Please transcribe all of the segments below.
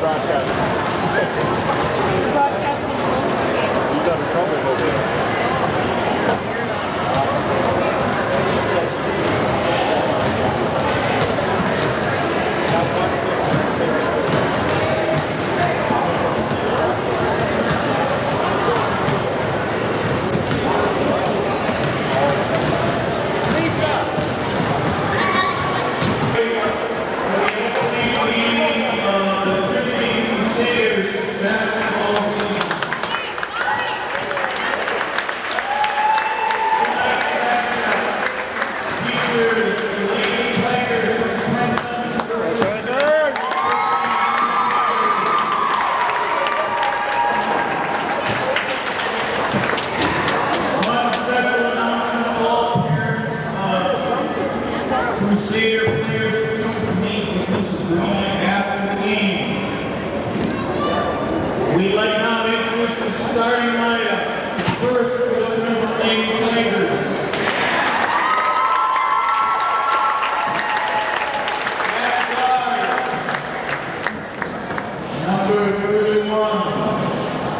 broadcasting. Broadcasting close to me. You got in trouble over there. We'd like now to introduce the starting lineup. First for the Trenton Lady Tigers. At guard, number 31,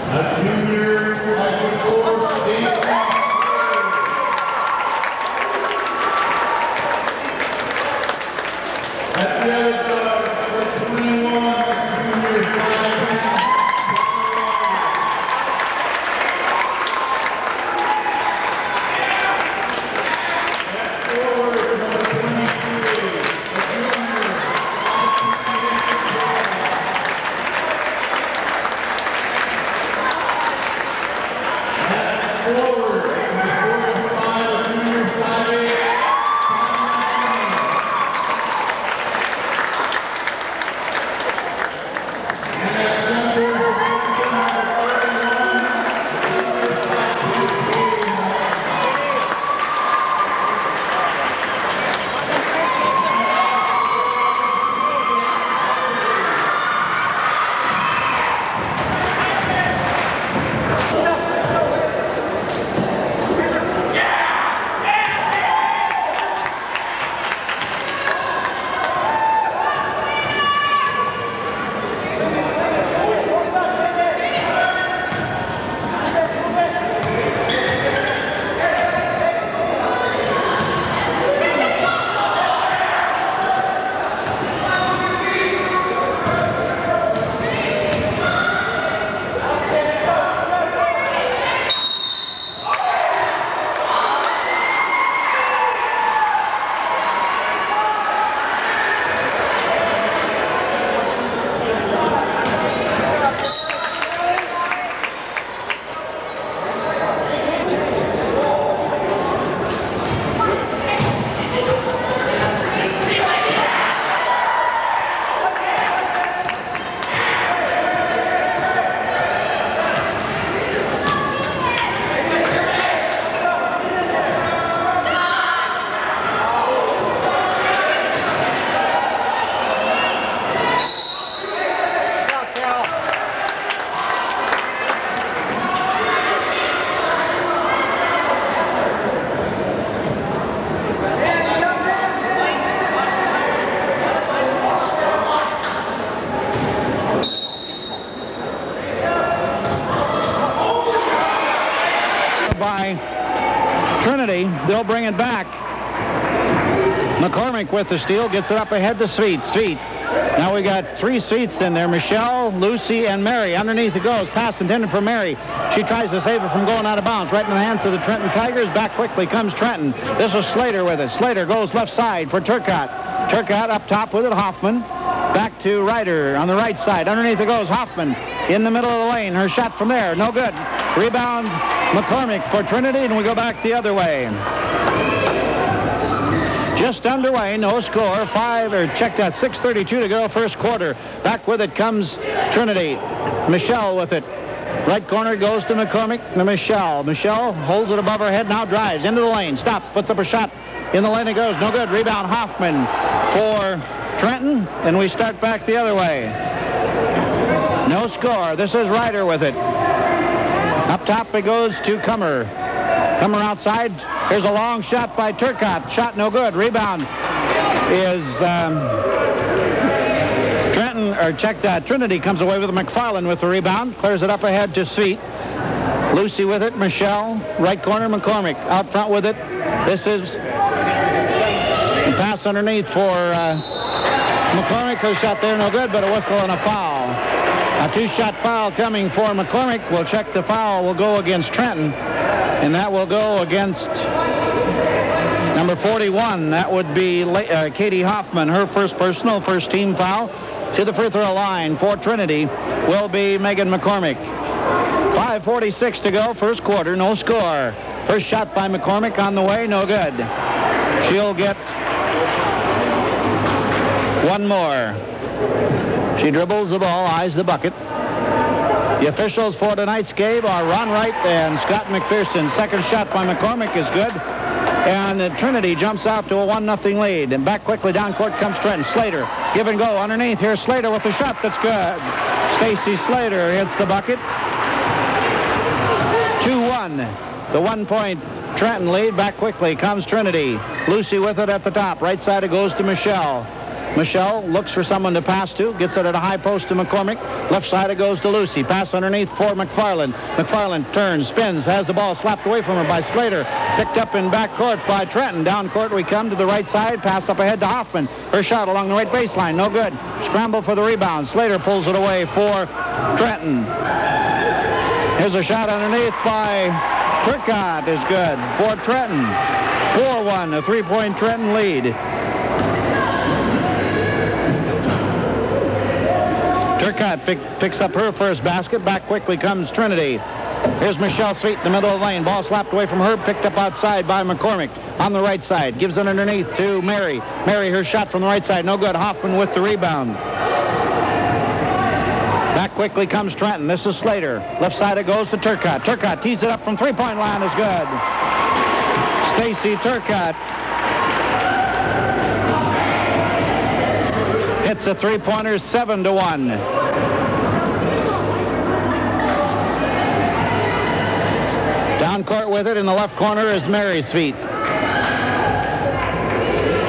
a junior 5'4" Stacy. At the other guard, number 21, junior 5'10". By Trinity, they'll bring it back. McCormick with the steal, gets it up ahead to Sweet. Now we got three Sweets in there, Michelle, Lucy, and Mary. Underneath it goes, pass intended for Mary. She tries to save it from going out of bounds, right in the hands of the Trenton Tigers. Back quickly comes Trenton. This is Slater with it. Slater goes left side for Turcotte. Turcotte up top with it, Hoffman. Back to Ryder on the right side. Underneath it goes Hoffman in the middle of the lane. Her shot from there, no good. Rebound McCormick for Trinity, and we go back the other way. Just underway, no score. 6:32 to go, first quarter. Back with it comes Trinity. Michelle with it. Right corner goes to McCormick to Michelle. Michelle holds it above her head, now drives into the lane. Stops, puts up a shot. In the lane it goes, no good. Rebound Hoffman for Trenton, and we start back the other way. No score. This is Ryder with it. Up top it goes to Comer. Comer outside. Here's a long shot by Turcotte. Shot no good. Rebound is Trinity comes away with McFarland with the rebound. Clears it up ahead to Sweet. Lucy with it. Michelle. Right corner, McCormick. Out front with it. This is a pass underneath for McCormick. Her shot there, no good, but a whistle and a foul. A two-shot foul coming for McCormick. We'll check the foul. Will go against Trenton, and that will go against number 41. That would be Katie Hoffman. Her first personal, first team foul. To the free throw line for Trinity will be Megan McCormick. 5:46 to go, first quarter, no score. First shot by McCormick on the way, no good. She'll get one more. She dribbles the ball, eyes the bucket. The officials for tonight's game are Ron Wright and Scott McPherson. Second shot by McCormick is good. And Trinity jumps out to a 1-0 lead. And back quickly down court comes Trenton. Slater, give and go underneath. Here's Slater with the shot that's good. Stacy Slater hits the bucket. 2-1. The 1-point Trenton lead. Back quickly comes Trinity. Lucy with it at the top. Right side it goes to Michelle. Michelle looks for someone to pass to. Gets it at a high post to McCormick. Left side it goes to Lucy. Pass underneath for McFarland. McFarland turns, spins, has the ball slapped away from her by Slater. Picked up in back court by Trenton. Down court we come to the right side. Pass up ahead to Hoffman. Her shot along the right baseline. No good. Scramble for the rebound. Slater pulls it away for Trenton. Here's a shot underneath by Turcotte. Is good for Trenton. 4-1. A 3-point Trenton lead. Turcotte picks up her first basket. Back quickly comes Trinity. Here's Michelle Sweet in the middle of the lane. Ball slapped away from her. Picked up outside by McCormick on the right side. Gives it underneath to Mary. Mary, her shot from the right side. No good. Hoffman with the rebound. Back quickly comes Trenton. This is Slater. Left side it goes to Turcotte. Turcotte tees it up from three-point line. Is good. Stacy Turcotte hits a three-pointer. 7-1. Down court with it in the left corner is Mary Sweet.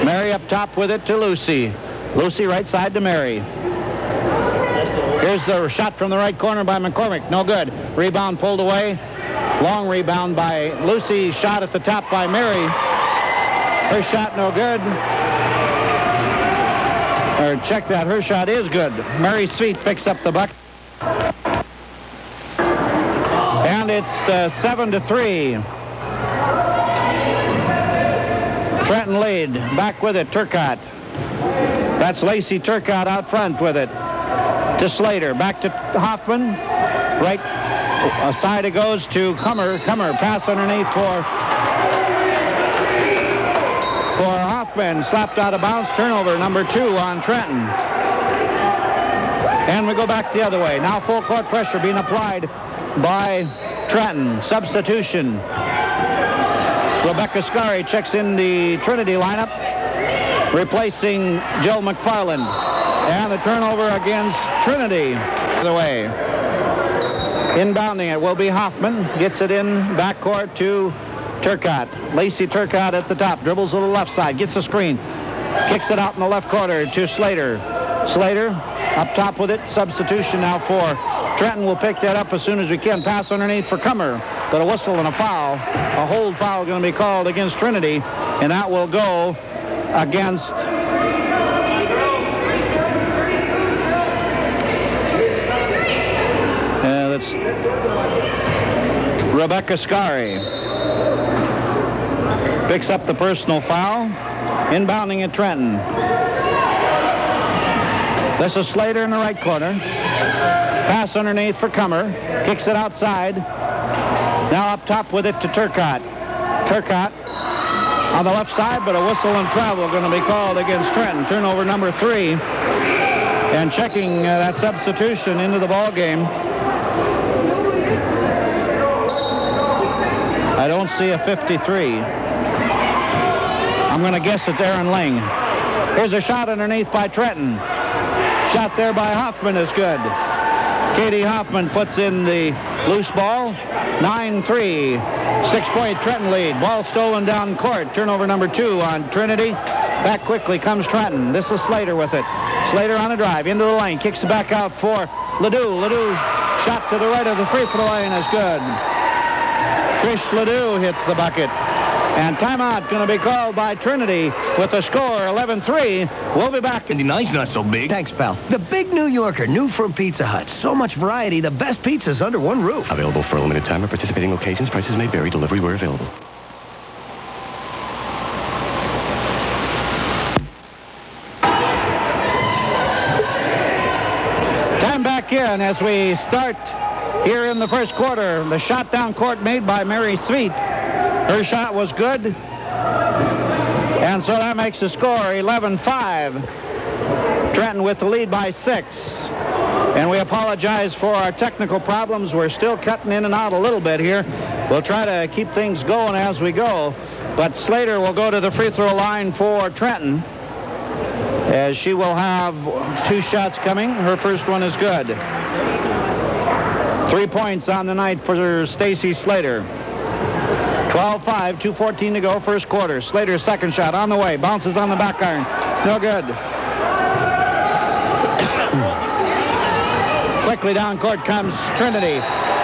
Mary up top with it to Lucy. Lucy right side to Mary. Here's the shot from the right corner by McCormick. No good. Rebound pulled away. Long rebound by Lucy. Shot at the top by Mary. Her shot no good. Or check that. Her shot is good. Mary Sweet picks up the bucket. And it's 7-3. Trenton lead. Back with it. Turcotte. That's Lacey Turcotte out front with it. To Slater. Back to Hoffman. Right side it goes to Kummer. Kummer pass underneath for Hoffman. Slapped out of bounds. Turnover number 2 on Trenton. And we go back the other way. Now full court pressure being applied by Trenton. Substitution. Rebecca Scari checks in the Trinity lineup, replacing Jill McFarland. And the turnover against Trinity. The way. Inbounding it will be Hoffman. Gets it in backcourt to Turcotte. Lacey Turcotte at the top. Dribbles to the left side. Gets a screen. Kicks it out in the left corner to Slater. Slater up top with it. Substitution now for Trenton. Will pick that up as soon as we can. Pass underneath for Kummer. But a whistle and a foul. A hold foul going to be called against Trinity. And that will go against that's Rebecca Scari. Picks up the personal foul. Inbounding at Trenton. This is Slater in the right corner. Pass underneath for Kummer. Kicks it outside. Now up top with it to Turcotte. Turcotte on the left side, but a whistle and travel going to be called against Trenton. Turnover number 3. And checking that substitution into the ball game. I don't see a 53. I'm going to guess it's Aaron Ling. Here's a shot underneath by Trenton. Shot there by Hoffman is good. Katie Hoffman puts in the loose ball. 9-3. 6-point Trenton lead. Ball stolen down court. Turnover number 2 on Trinity. Back quickly comes Trenton. This is Slater with it. Slater on a drive into the lane. Kicks it back out for Ledoux. Ledoux shot to the right of the free throw line is good. Trish Ledoux hits the bucket. And timeout going to be called by Trinity with the score 11-3. We'll be back. 29's not so big. Thanks, pal. The Big New Yorker, new from Pizza Hut. So much variety, the best pizzas under one roof. Available for a limited time at participating locations. Prices may vary. Delivery where available. Time back in as we start here in the first quarter. The shot down court made by Mary Sweet. Her shot was good. And so that makes the score 11-5. Trenton with the lead by 6. And we apologize for our technical problems. We're still cutting in and out a little bit here. We'll try to keep things going as we go. But Slater will go to the free throw line for Trenton, as she will have 2 shots coming. Her first one is good. 3 points on the night for Stacy Slater. 12-5, 2:14 to go, first quarter. Slater's second shot on the way. Bounces on the back iron. No good. Quickly down court comes Trinity.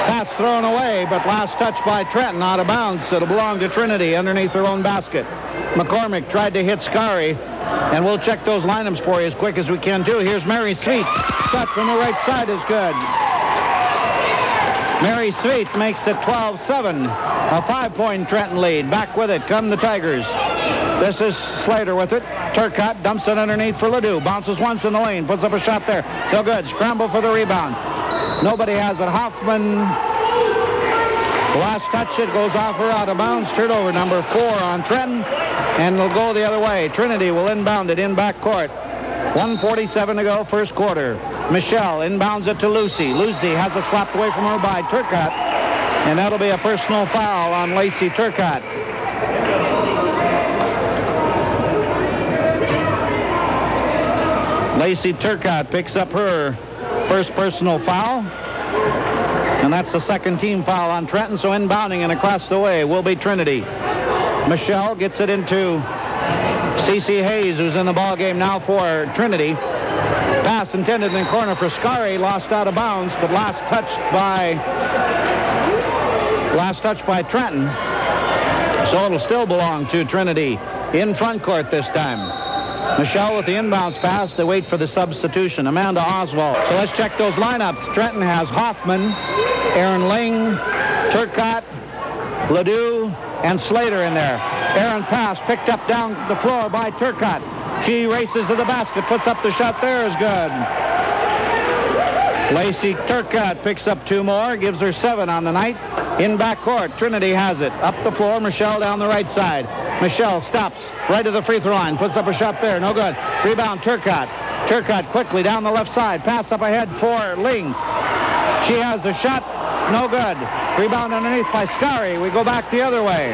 Pass thrown away, but last touch by Trenton out of bounds. It'll belong to Trinity underneath their own basket. McCormick tried to hit Scarry, and we'll check those lineups for you as quick as we can too. Here's Mary Sweet. Shot from the right side is good. Mary Sweet makes it 12-7. A 5-point Trenton lead. Back with it come the Tigers. This is Slater with it. Turcotte dumps it underneath for Ledoux. Bounces once in the lane. Puts up a shot there. No good. Scramble for the rebound. Nobody has it. Hoffman. Last touch. It goes off her out of bounds. Turnover number 4 on Trenton. And it'll go the other way. Trinity will inbound it in backcourt. 1:47 to go, first quarter. Michelle inbounds it to Lucy. Lucy has it slapped away from her by Turcotte. And that'll be a personal foul on Lacey Turcotte. Lacey Turcotte picks up her first personal foul. And that's the second team foul on Trenton. So inbounding and across the way will be Trinity. Michelle gets it into C.C. Hayes, who's in the ball game now for Trinity. Pass intended in the corner for Scarry, lost out of bounds, but last touch by Trenton. So it'll still belong to Trinity in front court this time. Michelle with the inbounds pass. They wait for the substitution. Amanda Oswald. So let's check those lineups. Trenton has Hoffman, Aaron Ling, Turcotte, Ledoux, and Slater in there. Aaron pass picked up down the floor by Turcotte. She races to the basket, puts up the shot there is good. Lacey Turcotte picks up 2 more, gives her 7 on the night. In backcourt, Trinity has it. Up the floor, Michelle down the right side. Michelle stops right to the free throw line, puts up a shot there, no good. Rebound Turcotte. Turcotte quickly down the left side, pass up ahead for Ling. She has the shot, no good. Rebound underneath by Scarry. We go back the other way.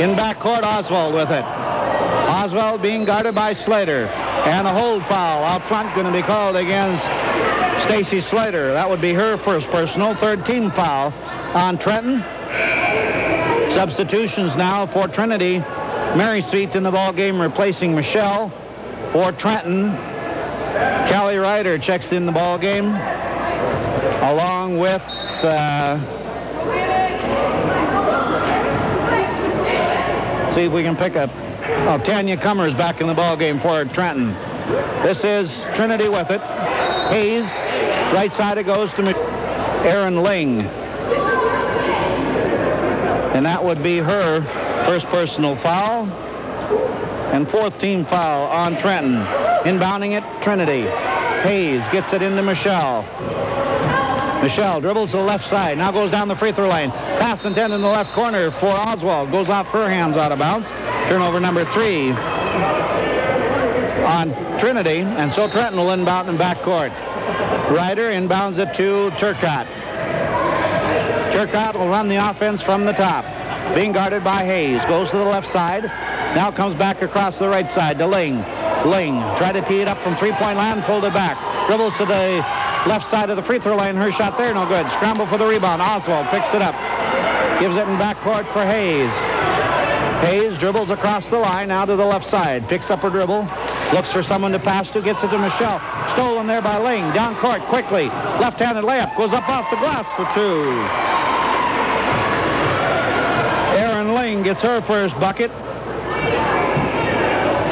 In backcourt, Oswald with it. Oswald being guarded by Slater. And a hold foul out front going to be called against Stacy Slater. That would be her first personal. 3rd team foul on Trenton. Substitutions now for Trinity. Mary Sweet in the ball game replacing Michelle. For Trenton, Callie Ryder checks in the ball game, along with see if we can pick up Tanya Cummers back in the ball game for Trenton. This is Trinity with it. Hayes, right side it goes to Aaron Ling. And that would be her first personal foul and 4th team foul on Trenton. Inbounding it, Trinity. Hayes gets it into Michelle. Michelle dribbles to the left side, now goes down the free throw line. Pass intended in the left corner for Oswald. Goes off her hands out of bounds. Turnover number 3 on Trinity, and so Trenton will inbound in backcourt. Ryder inbounds it to Turcotte. Turcotte will run the offense from the top. Being guarded by Hayes. Goes to the left side. Now comes back across the right side to Ling. Ling tried to tee it up from three-point line, pulled it back. Dribbles to the left side of the free throw line. Her shot there, no good. Scramble for the rebound. Oswald picks it up. Gives it in backcourt for Hayes. Hayes dribbles across the line, now to the left side. Picks up her dribble. Looks for someone to pass to. Gets it to Michelle. Stolen there by Ling. Down court quickly. Left-handed layup. Goes up off the glass for two. Erin Ling gets her first bucket.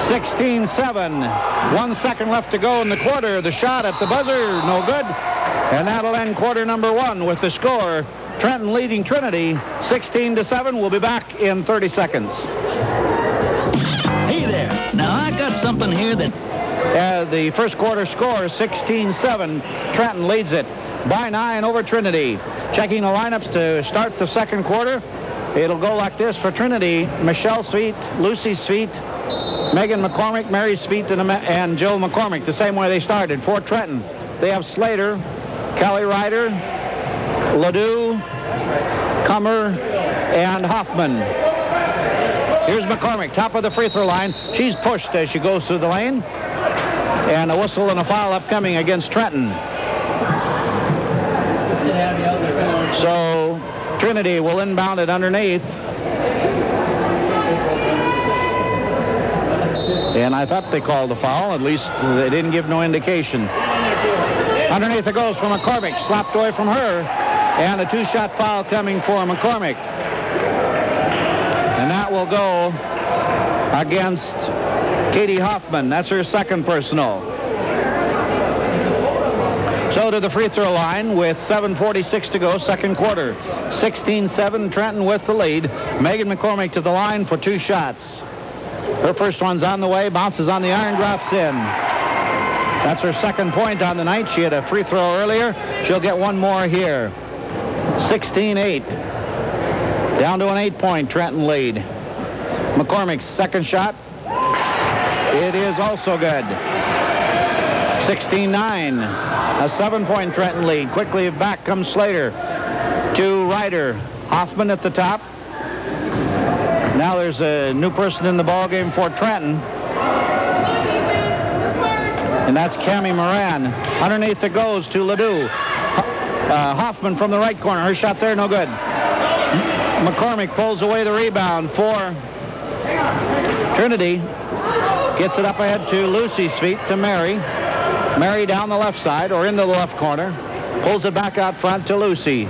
16-7. 1 second left to go in the quarter. The shot at the buzzer, no good. And that'll end quarter number 1 with the score. Trenton leading Trinity 16-7. We'll be back in 30 seconds. Hey there. Now I got something here that... The first quarter score, 16-7. Trenton leads it by 9 over Trinity. Checking the lineups to start the second quarter. It'll go like this for Trinity. Michelle Sweet, Lucy Sweet, Megan McCormick, Mary Sweet, and Jill McCormick, the same way they started. For Trenton, they have Slater, Kelly Ryder, Ledoux, Kummer, and Hoffman. Here's McCormick, top of the free throw line. She's pushed as she goes through the lane. And a whistle and a foul upcoming against Trenton. So Trinity will inbound it underneath. And I thought they called the foul. At least they didn't give no indication. Underneath it goes for McCormick. Slapped away from her. And a two-shot foul coming for McCormick. And that will go against Katie Hoffman. That's her second personal. So to the free throw line with 7:46 to go, second quarter. 16-7, Trenton with the lead. Megan McCormick to the line for two shots. Her first one's on the way, bounces on the iron, drops in. That's her second point on the night. She had a free throw earlier. She'll get one more here. 16-8. Down to an 8-point Trenton lead. McCormick's second shot. It is also good. 16-9. A 7-point Trenton lead. Quickly back comes Slater to Ryder. Hoffman at the top. Now there's a new person in the ball game for Trenton. And that's Cammie Moran. Underneath it goes to Ledoux. Hoffman from the right corner. Her shot there, no good. McCormick pulls away the rebound for Trinity. Gets it up ahead to Lucy's feet to Mary. Mary down the left side or into the left corner. Pulls it back out front to Lucy.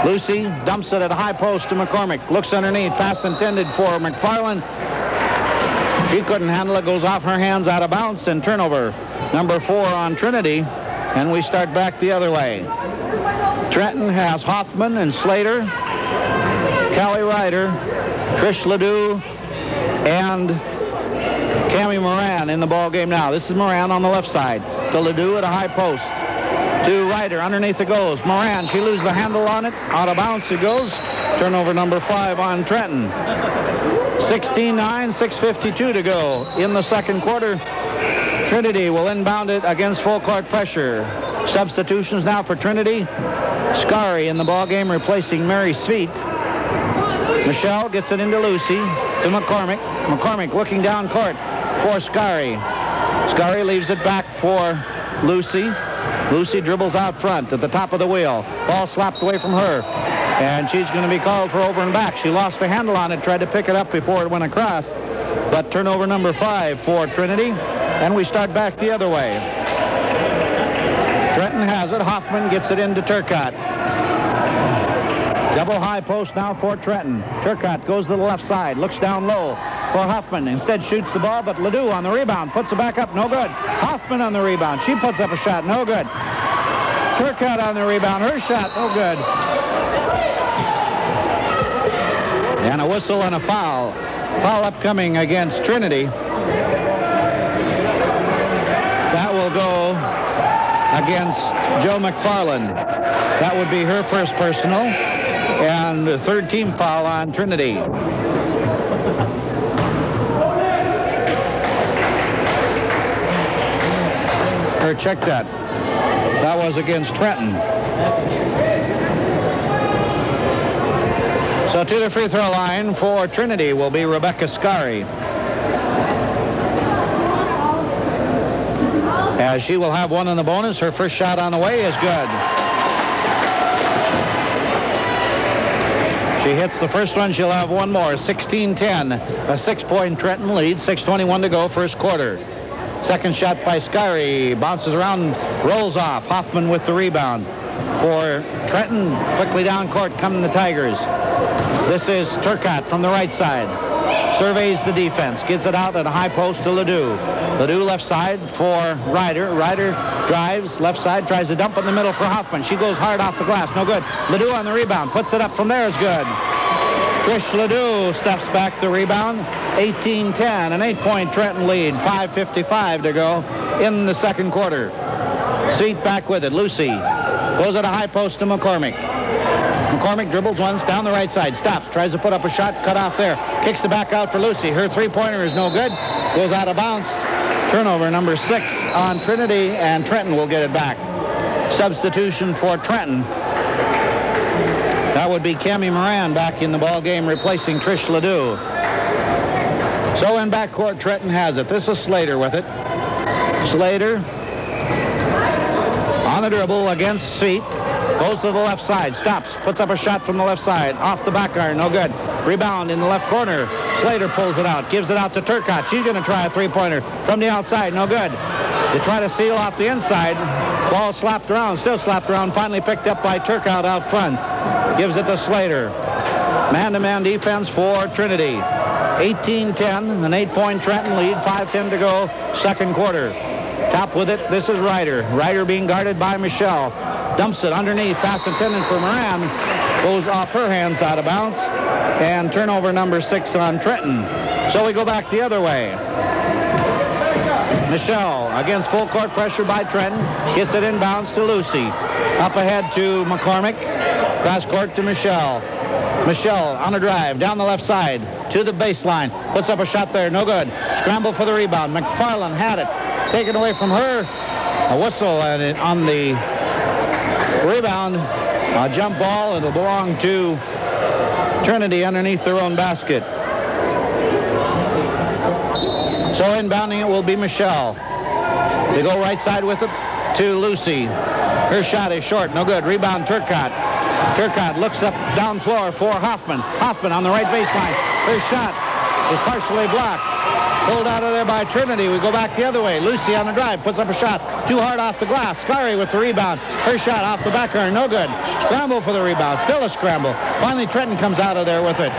Lucy dumps it at a high post to McCormick. Looks underneath. Pass intended for McFarland. She couldn't handle it. Goes off her hands, out of bounds, and turnover. Number 4 on Trinity. And we start back the other way. Trenton has Hoffman and Slater, Kelly Ryder, Trish Ledoux, and Cammie Moran in the ball game now. This is Moran on the left side. To Ledoux at a high post. To Ryder, underneath it goes. Moran, she loses the handle on it. Out of bounds it goes. Turnover number 5 on Trenton. 16-9, 6:52 to go in the second quarter. Trinity will inbound it against full court pressure. Substitutions now for Trinity. Scary in the ball game, replacing Mary Sweet. Michelle gets it into Lucy to McCormick. McCormick looking down court for Scary. Scary leaves it back for Lucy. Lucy dribbles out front at the top of the wheel. Ball slapped away from her. And she's going to be called for over and back. She lost the handle on it, tried to pick it up before it went across. But turnover number 5 for Trinity. And we start back the other way. Trenton has it. Hoffman gets it into Turcotte. Double high post now for Trenton. Turcotte goes to the left side. Looks down low for Hoffman. Instead shoots the ball, but Ledoux on the rebound. Puts it back up. No good. Hoffman on the rebound. She puts up a shot. No good. Turcotte on the rebound. Her shot. No good. And a whistle and a foul. Foul upcoming against Trinity. That will go against Joe McFarland. That would be her first personal. And the third team foul on Trinity. Or check that. That was against Trenton. So to the free throw line for Trinity will be Rebecca Scary. As she will have one in the bonus. Her first shot on the way is good. She hits the first one, she'll have one more. 16-10. A 6-point Trenton lead. 6:21 to go, first quarter. Second shot by Skyrie. Bounces around, rolls off. Hoffman with the rebound. For Trenton, quickly down court come the Tigers. This is Turcotte from the right side. Surveys the defense. Gets it out at a high post to Ledoux. Ledoux left side for Rider. Rider drives left side, tries to dump in the middle for Hoffman. She goes hard off the glass. No good. Ledoux on the rebound. Puts it up from there. Is good. Trish Ledoux steps back the rebound. 18-10. An 8-point Trenton lead. 5:55 to go in the second quarter. Seat back with it. Lucy goes at a high post to McCormick. McCormick dribbles once down the right side. Stops. Tries to put up a shot. Cut off there. Kicks it back out for Lucy. Her three-pointer is no good. Goes out of bounds. Turnover number 6 on Trinity, and Trenton will get it back. Substitution for Trenton. That would be Cammie Moran back in the ball game, replacing Trish Ledoux. So in backcourt, Trenton has it. This is Slater with it. Slater on the dribble against Seat. Goes to the left side. Stops. Puts up a shot from the left side. Off the back iron. No good. Rebound in the left corner. Slater pulls it out. Gives it out to Turcotte. She's going to try a three-pointer from the outside. No good. They try to seal off the inside. Ball slapped around. Still slapped around. Finally picked up by Turcotte out front. Gives it to Slater. Man-to-man defense for Trinity. 18-10. An 8-point Trenton lead. 5:10 to go. Second quarter. Top with it. This is Rider. Rider being guarded by Michelle. Dumps it underneath. Pass intended for Moran. Goes off her hands out of bounds. And turnover number 6 on Trenton. So we go back the other way. Michelle against full court pressure by Trenton. Gets it inbounds to Lucy. Up ahead to McCormick. Cross court to Michelle. Michelle on a drive down the left side to the baseline. Puts up a shot there. No good. Scramble for the rebound. McFarland had it. Taken away from her. A whistle on the rebound. A jump ball. It'll belong to Trinity underneath their own basket. So inbounding it will be Michelle. They go right side with it to Lucy. Her shot is short. No good. Rebound Turcotte. Turcotte looks up down floor for Hoffman. Hoffman on the right baseline. Her shot is partially blocked. Pulled out of there by Trinity. We go back the other way. Lucy on the drive. Puts up a shot. Too hard off the glass. Skyrie with the rebound. Her shot off the back iron. No good. Scramble for the rebound. Still a scramble. Finally, Trenton comes out of there with it.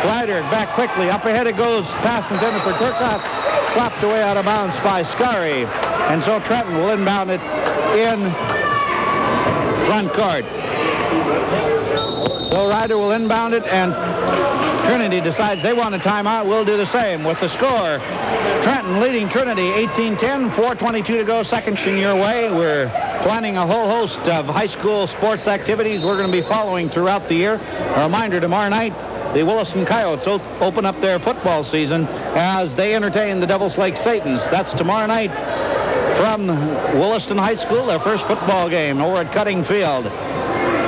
Ryder back quickly. Up ahead it goes. Pass intended for Turcotte. Slapped away out of bounds by Skyrie. And so Trenton will inbound it in front court. So Ryder will inbound it, and Trinity decides they want a timeout. We'll do the same with the score. Trenton leading Trinity 18-10, 4:22 to go, second in your way. We're planning a whole host of high school sports activities we're going to be following throughout the year. A reminder, tomorrow night, the Williston Coyotes open up their football season as they entertain the Devils Lake Satans. That's tomorrow night from Williston High School, their first football game over at Cutting Field.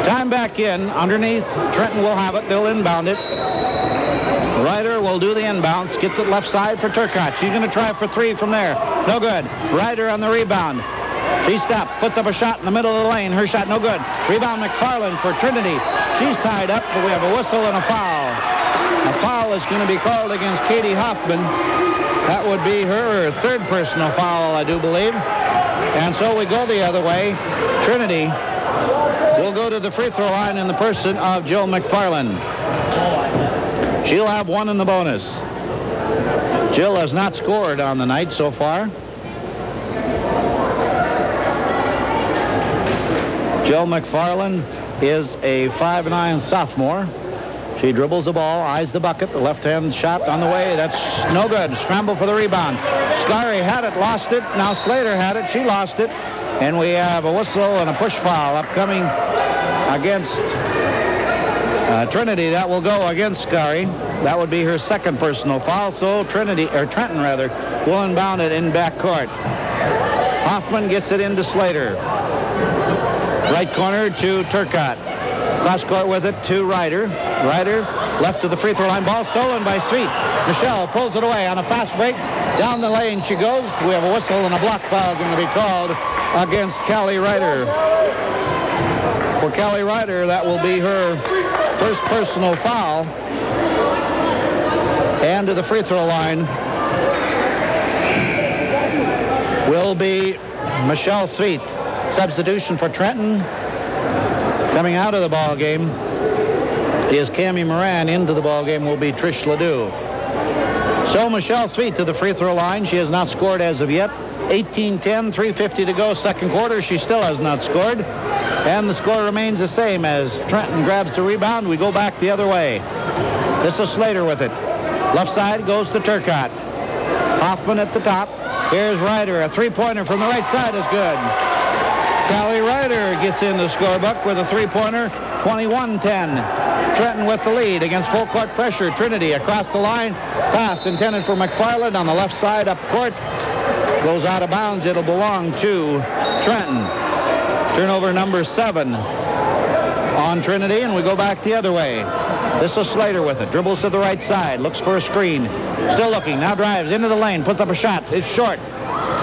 Time back in. Underneath, Trenton will have it. They'll inbound it. Ryder will do the inbounds. Gets it left side for Turcotte. She's going to try for three from there. No good. Ryder on the rebound. She stops. Puts up a shot in the middle of the lane. Her shot no good. Rebound McFarland for Trinity. She's tied up, but we have a whistle and a foul. A foul is going to be called against Katie Hoffman. That would be her third personal foul, I do believe. And so we go the other way. Trinity will go to the free throw line in the person of Jill McFarland. She'll have one in the bonus. Jill has not scored on the night so far. Jill McFarland is a 5'9" sophomore. She dribbles the ball, eyes the bucket, the left-hand shot on the way. That's no good. Scramble for the rebound. Skyrie had it, lost it. Now Slater had it, she lost it. And we have a whistle and a push foul upcoming against Trinity. That will go against Skyrie. That would be her second personal foul. So Trenton will inbound it in backcourt. Hoffman gets it into Slater. Right corner to Turcotte. Cross court with it to Ryder. Ryder left to the free throw line. Ball stolen by Sweet. Michelle pulls it away on a fast break. Down the lane she goes. We have a whistle and a block foul going to be called against Callie Ryder. For Callie Ryder, that will be her First personal foul. And to the free throw line will be Michelle Sweet. Substitution for Trenton. Coming out of the ball game is Cammie Moran. Into the ball game will be Trish Ledoux. So Michelle Sweet to the free throw line. She has not scored as of yet. 18-10, 3:50 to go, second quarter. She still has not scored. And the score remains the same as Trenton grabs the rebound. We go back the other way. This is Slater with it. Left side goes to Turcotte. Hoffman at the top. Here's Ryder. A three-pointer from the right side is good. Callie Ryder gets in the scorebook with a three-pointer. 21-10. Trenton with the lead against full court pressure. Trinity across the line. Pass intended for McFarland on the left side up court. Goes out of bounds. It'll belong to Trenton. Turnover number 7 on Trinity, and we go back the other way. This is Slater with it. Dribbles to the right side. Looks for a screen. Still looking. Now drives into the lane. Puts up a shot. It's short.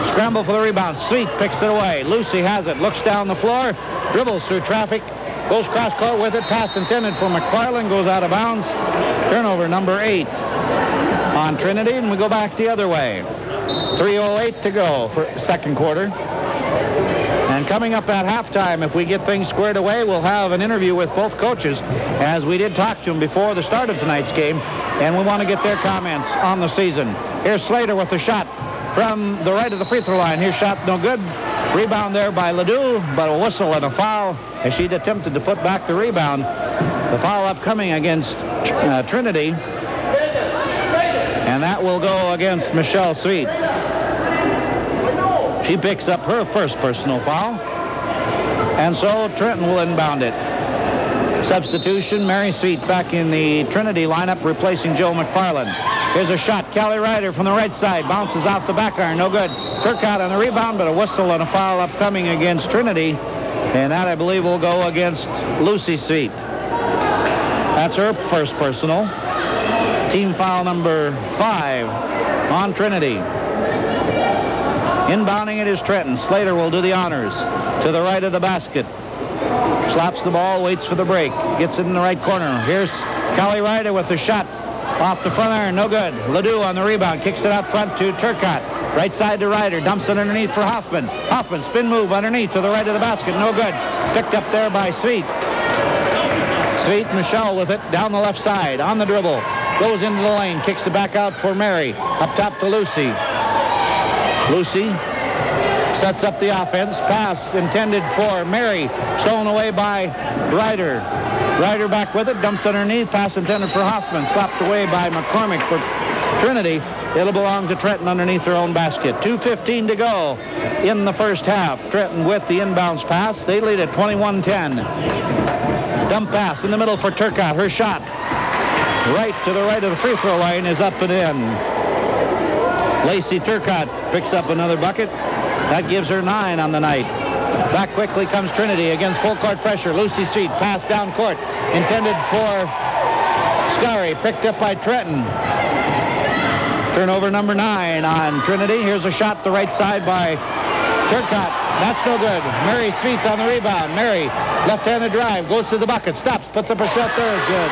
Scramble for the rebound. Sweet picks it away. Lucy has it. Looks down the floor. Dribbles through traffic. Goes cross court with it. Pass intended for McFarland. Goes out of bounds. Turnover number 8 on Trinity, and we go back the other way. 3:08 to go for second quarter. And coming up at halftime, if we get things squared away, we'll have an interview with both coaches, as we did talk to them before the start of tonight's game, and we want to get their comments on the season. Here's Slater with the shot from the right of the free throw line. Here's shot no good. Rebound there by Ledoux, but a whistle and a foul as she'd attempted to put back the rebound. The foul upcoming against Trinity, and that will go against Michelle Sweet. She picks up her first personal foul, and so Trenton will inbound it. Substitution, Mary Sweet back in the Trinity lineup, replacing Joe McFarland. Here's a shot. Callie Ryder from the right side. Bounces off the back iron. No good. Turcotte on the rebound, but a whistle and a foul upcoming against Trinity. And that, I believe, will go against Lucy Sweet. That's her first personal. Team foul number 5 on Trinity. Inbounding it is Trenton. Slater will do the honors. To the right of the basket. Slaps the ball, waits for the break. Gets it in the right corner. Here's Callie Ryder with the shot. Off the front iron, no good. Ledoux on the rebound, kicks it out front to Turcotte. Right side to Ryder, dumps it underneath for Hoffman. Hoffman, spin move underneath to the right of the basket, no good. Picked up there by Sweet. Sweet, Michelle with it, down the left side, on the dribble. Goes into the lane, kicks it back out for Mary. Up top to Lucy. Lucy sets up the offense. Pass intended for Mary. Stolen away by Ryder. Ryder back with it. Dumps underneath. Pass intended for Hoffman. Slapped away by McCormick for Trinity. It'll belong to Trenton underneath their own basket. 2:15 to go in the first half. Trenton with the inbounds pass. They lead at 21-10. Dump pass in the middle for Turcotte. Her shot right to the right of the free throw line is up and in. Lacey Turcotte picks up another bucket. That gives her 9 on the night. Back quickly comes Trinity against full court pressure. Lucy Sweet, pass down court. Intended for Scary, picked up by Trenton. Turnover number 9 on Trinity. Here's a shot the right side by Turcotte. That's no good. Mary Sweet on the rebound. Mary, left-handed drive, goes to the bucket, stops, puts up a shot there. Is good.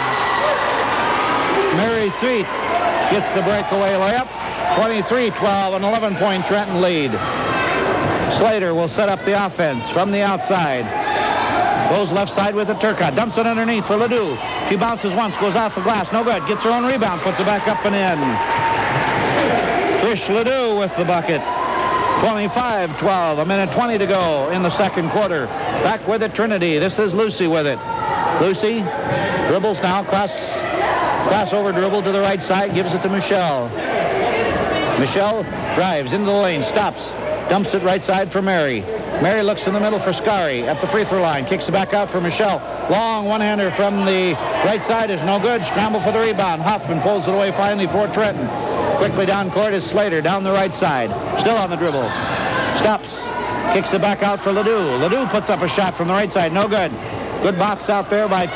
Mary Sweet gets the breakaway layup. 23-12, an 11-point Trenton lead. Slater will set up the offense from the outside. Goes left side with the Turcotte. Dumps it underneath for Ledoux. She bounces once, goes off the glass. No good. Gets her own rebound. Puts it back up and in. Trish Ledoux with the bucket. 25-12. A minute 20 to go in the second quarter. Back with it, Trinity. This is Lucy with it. Lucy dribbles now. Crossover dribble to the right side. Gives it to Michelle. Michelle drives into the lane. Stops. Dumps it right side for Mary. Mary looks in the middle for Scary at the free throw line. Kicks it back out for Michelle. Long one-hander from the right side is no good. Scramble for the rebound. Hoffman pulls it away finally for Trenton. Quickly down court is Slater down the right side. Still on the dribble. Stops. Kicks it back out for Ledoux. Ledoux puts up a shot from the right side. No good. Good box out there by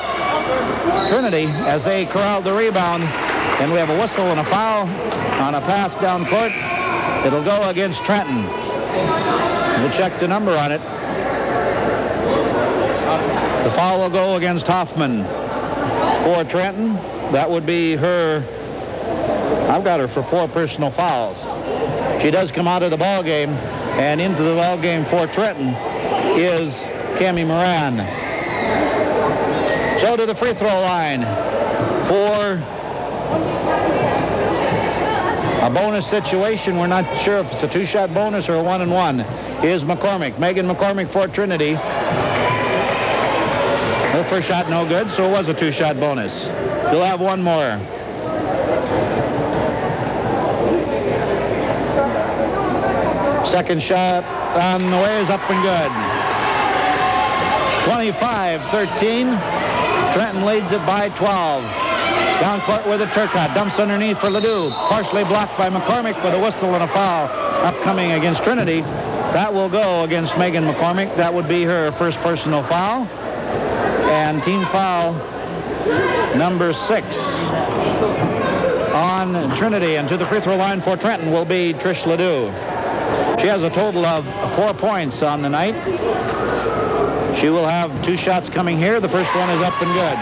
Trinity as they corralled the rebound. And we have a whistle and a foul on a pass down court. It'll go against Trenton. We'll check the number on it. The foul will go against Hoffman. for Trenton. That would be her. I've got her for 4 personal fouls. She does come out of the ball game, and into the ball game for Trenton is Cammie Moran. So to the free throw line for a bonus situation. We're not sure if it's a 2-shot bonus or a 1-and-1. Is McCormick. Megan McCormick for Trinity. Her first shot no good, so it was a 2-shot bonus. We'll have one more. Second shot on the way is up and good. 25-13. Trenton leads it by 12. Down court with a Turcotte. Dumps underneath for Ledoux. Partially blocked by McCormick with a whistle and a foul upcoming against Trinity. That will go against Megan McCormick. That would be her first personal foul. And team foul number 6 on Trinity. And to the free throw line for Trenton will be Trish Ledoux. She has a total of 4 points on the night. She will have 2 shots coming here. The first one is up and good.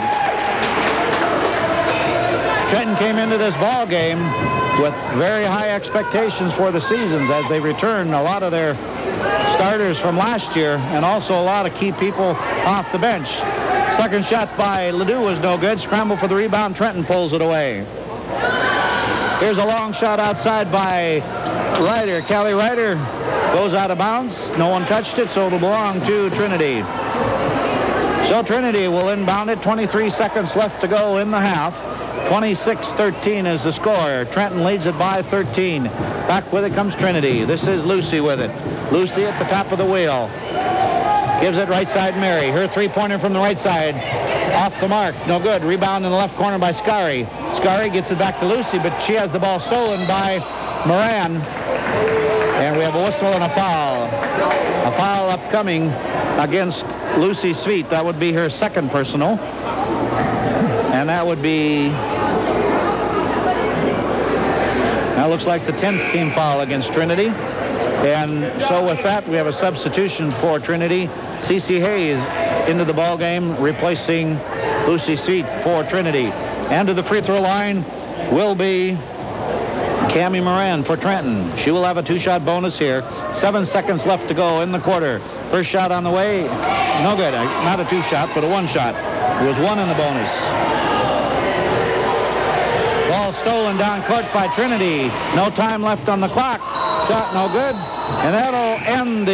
Trenton came into this ball game with very high expectations for the seasons as they return a lot of their starters from last year and also a lot of key people off the bench. Second shot by Ledoux was no good. Scramble for the rebound. Trenton pulls it away. Here's a long shot outside by Rider. Callie Rider goes out of bounds. No one touched it, so it'll belong to Trinity. So Trinity will inbound it. 23 seconds left to go in the half. 26-13 is the score. Trenton leads it by 13. Back with it comes Trinity. This is Lucy with it. Lucy at the top of the wheel. Gives it right side Mary. Her three-pointer from the right side. Off the mark. No good. Rebound in the left corner by Scary. Scary gets it back to Lucy, but she has the ball stolen by Moran. And we have a whistle and a foul. A foul upcoming against Lucy Sweet. That would be her second personal. And that would be... That looks like the 10th team foul against Trinity. And so with that, we have a substitution for Trinity. Cece Hayes into the ball game, replacing Lucy Sweet for Trinity. And to the free throw line will be Cammie Moran for Trenton. She will have a 2-shot bonus here. 7 seconds left to go in the quarter. First shot on the way. No good. Not a 2-shot, but a 1-shot. It was 1 in the bonus. Ball stolen down court by Trinity. No time left on the clock. Shot no good. And that'll end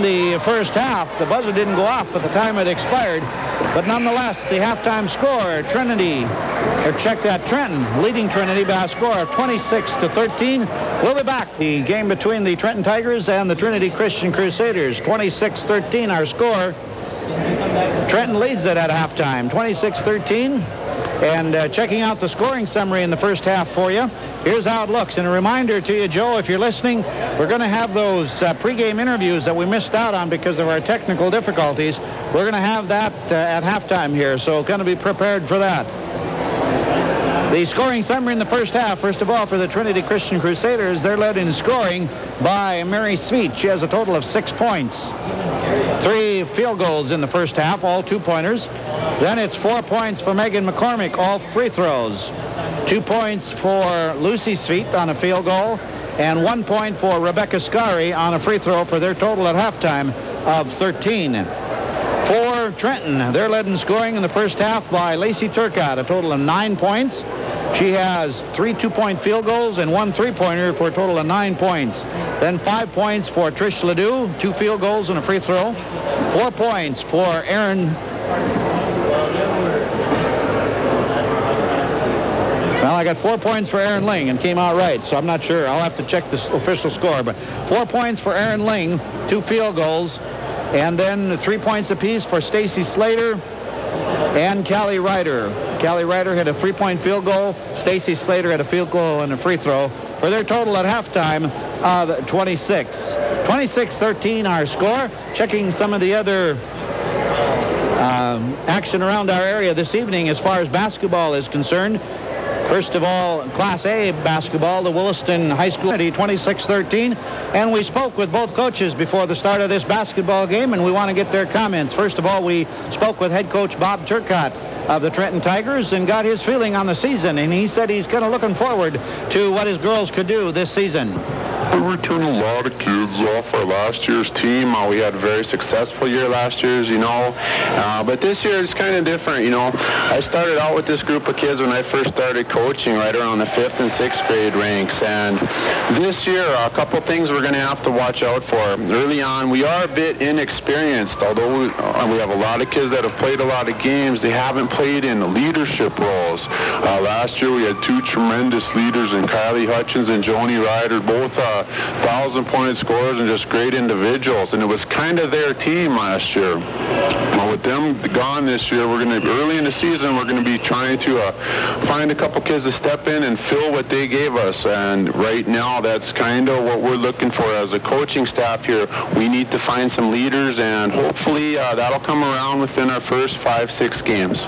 the first half. The buzzer didn't go off, but the time had expired. But nonetheless, the halftime score, Trenton leading Trinity by a score of 26-13. We'll be back. The game between the Trenton Tigers and the Trinity Christian Crusaders. 26-13 our score. Trenton leads it at halftime, 26-13. And checking out the scoring summary in the first half for you. Here's how it looks. And a reminder to you, Joe, if you're listening, we're going to have those pregame interviews that we missed out on because of our technical difficulties. We're going to have that at halftime here, so going to be prepared for that. The scoring summary in the first half, first of all, for the Trinity Christian Crusaders, they're led in scoring by Mary Sweet. She has a total of 6 points. 3 field goals in the first half, all 2-pointers. Then it's 4 points for Megan McCormick, all free throws. 2 points for Lucy Sweet on a field goal, and 1 point for Rebecca Scary on a free throw for their total at halftime of 13. For Trenton, they're led in scoring in the first half by Lacey Turcotte, a total of 9 points. She has 3 2-point field goals and 1 3-pointer for a total of 9 points. Then 5 points for Trish Ledoux, 2 field goals and a free throw. 4 points for Aaron. Well, I got 4 points for Aaron Ling and came out right, so I'm not sure. I'll have to check the official score, but 4 points for Aaron Ling, 2 field goals, and then 3 points apiece for Stacy Slater and Callie Rider. Callie Rider had a 3-point field goal. Stacy Slater had a field goal and a free throw for their total at halftime of 26. 26-13 our score. Checking some of the other action around our area this evening as far as basketball is concerned. First of all, Class A basketball, the Williston High School 26-13. And we spoke with both coaches before the start of this basketball game, and we want to get their comments. First of all, we spoke with head coach Bob Turcotte of the Trenton Tigers and got his feeling on the season. And he said he's kind of looking forward to what his girls could do this season. We returned a lot of kids off our last year's team. We had a very successful year last year, as you know. But this year it's kind of different, you know. I started out with this group of kids when I first started coaching, right around the 5th and 6th grade ranks. And this year, a couple things we're going to have to watch out for. Early on, we are a bit inexperienced. Although we have a lot of kids that have played a lot of games, they haven't played in leadership roles. Last year, we had 2 tremendous leaders in Kylie Hutchins and Joni Ryder, both 1,000-point scorers and just great individuals, and it was kind of their team last year. Well, with them gone this year, we're going to, early in the season, we're going to be trying to find a couple kids to step in and fill what they gave us, and right now that's kind of what we're looking for as a coaching staff here. We need to find some leaders, and hopefully that'll come around within our first 5-6 games.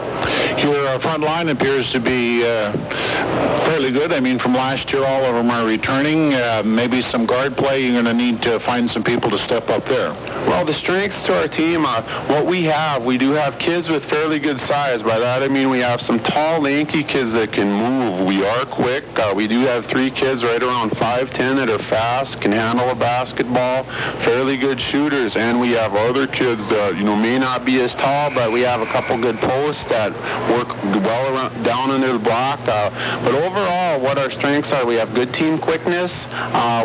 Your front line appears to be fairly good. I mean, from last year, all of them are returning. Maybe some guard play. You're going to need to find some people to step up there. Well, the strengths to our team, what we do have kids with fairly good size. By that, I mean we have some tall, lanky kids that can move. We are quick. We do have 3 kids right around 5'10" that are fast, can handle a basketball, fairly good shooters, and we have other kids that, you know, may not be as tall, but we have a couple good posts that work well around, down under the block. But overall, what our strengths are, we have good team quickness.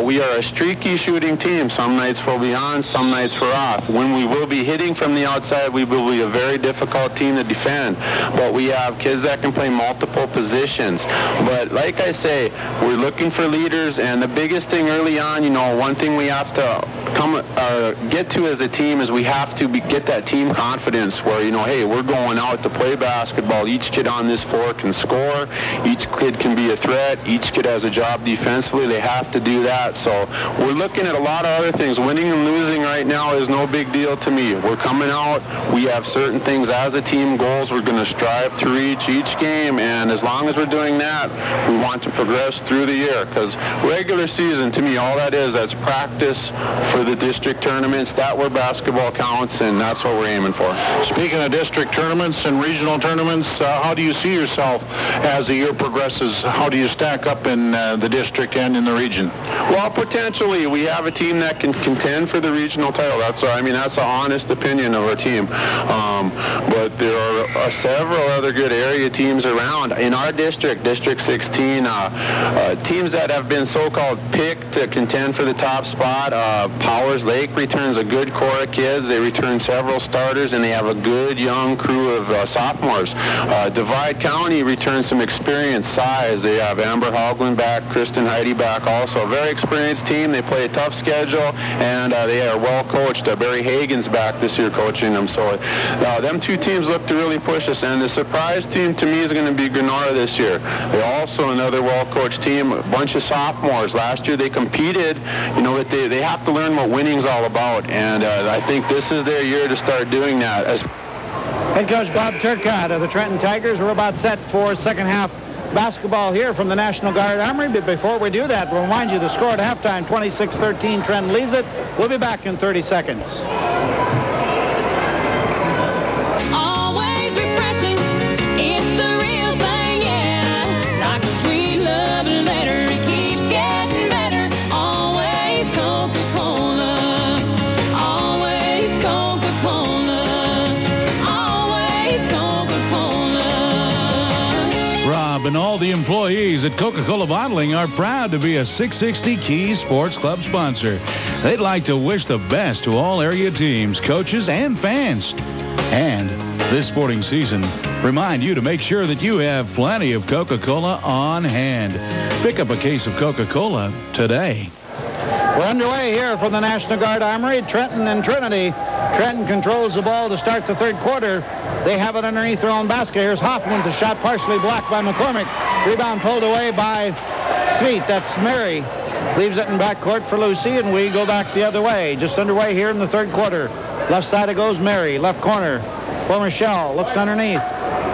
We are a streaky shooting team. Some nights we'll be on, some nights we're off. When we will be hitting from the outside, we will be a very difficult team to defend. But we have kids that can play multiple positions. But like I say, we're looking for leaders, and the biggest thing early on, you know, one thing we have to get to as a team is we have to get that team confidence where, you know, hey, we're going out to play basketball. Each kid on this floor can score. Each kid can be a threat. Each kid has a job defensively. They have to do that. So we're looking at a lot of other things. Winning and losing right now is no big deal to me. We're coming out. We have certain things as a team, goals we're going to strive to reach each game, and as long as we're doing that, we want to progress through the year, because regular season, to me, all that is, that's practice for the district tournaments. That's where basketball counts, and that's what we're aiming for. Speaking of district tournaments and regional tournaments, how do you see yourself as the year progresses? How do you stack up in the district and in the region? Well, potentially, we have a team that can contend for the regional title. That's the honest opinion of our team. But there are several other good area teams around. In our district, District 16, teams that have been so-called picked to contend for the top spot. Powers Lake returns a good core of kids. They return several starters, and they have a good young crew of sophomores. Divide County returns some experienced size. They have Amber Hoagland back, Kristen Heidi back also. A very experienced team. They play a tough schedule, and they are well coached. Barry Hagan's back this year coaching them. So them 2 teams look to really push us, and the surprise team to me is going to be Granora this year. They're also another well-coached team, a bunch of sophomores. Last year they competed, you know, but they have to learn what winning's all about, and I think this is their year to start doing that. Head coach Bob Turcotte of the Trenton Tigers. We're about set for second half basketball here from the National Guard Armory. But before we do that, we'll remind you the score at halftime, 26-13. Trenton leads it. We'll be back in 30 seconds. Always refreshing. It's the real thing, yeah. Like a sweet love letter, it keeps getting better. Always Coca-Cola. Always Coca-Cola. Always Coca-Cola. Rob and all the employees at Coca-Cola Bottling are proud to be a 660 Keys Sports Club sponsor. They'd like to wish the best to all area teams, coaches, and fans. And this sporting season, remind you to make sure that you have plenty of Coca-Cola on hand. Pick up a case of Coca-Cola today. We're underway here from the National Guard Armory, Trenton and Trinity. Trenton controls the ball to start the third quarter. They have it underneath their own basket. Here's Hoffman, the shot partially blocked by McCormick. Rebound pulled away by Sweet. That's Mary. Leaves it in backcourt for Lucy, and we go back the other way. Just underway here in the third quarter. Left side it goes Mary. Left corner for Michelle. Looks underneath.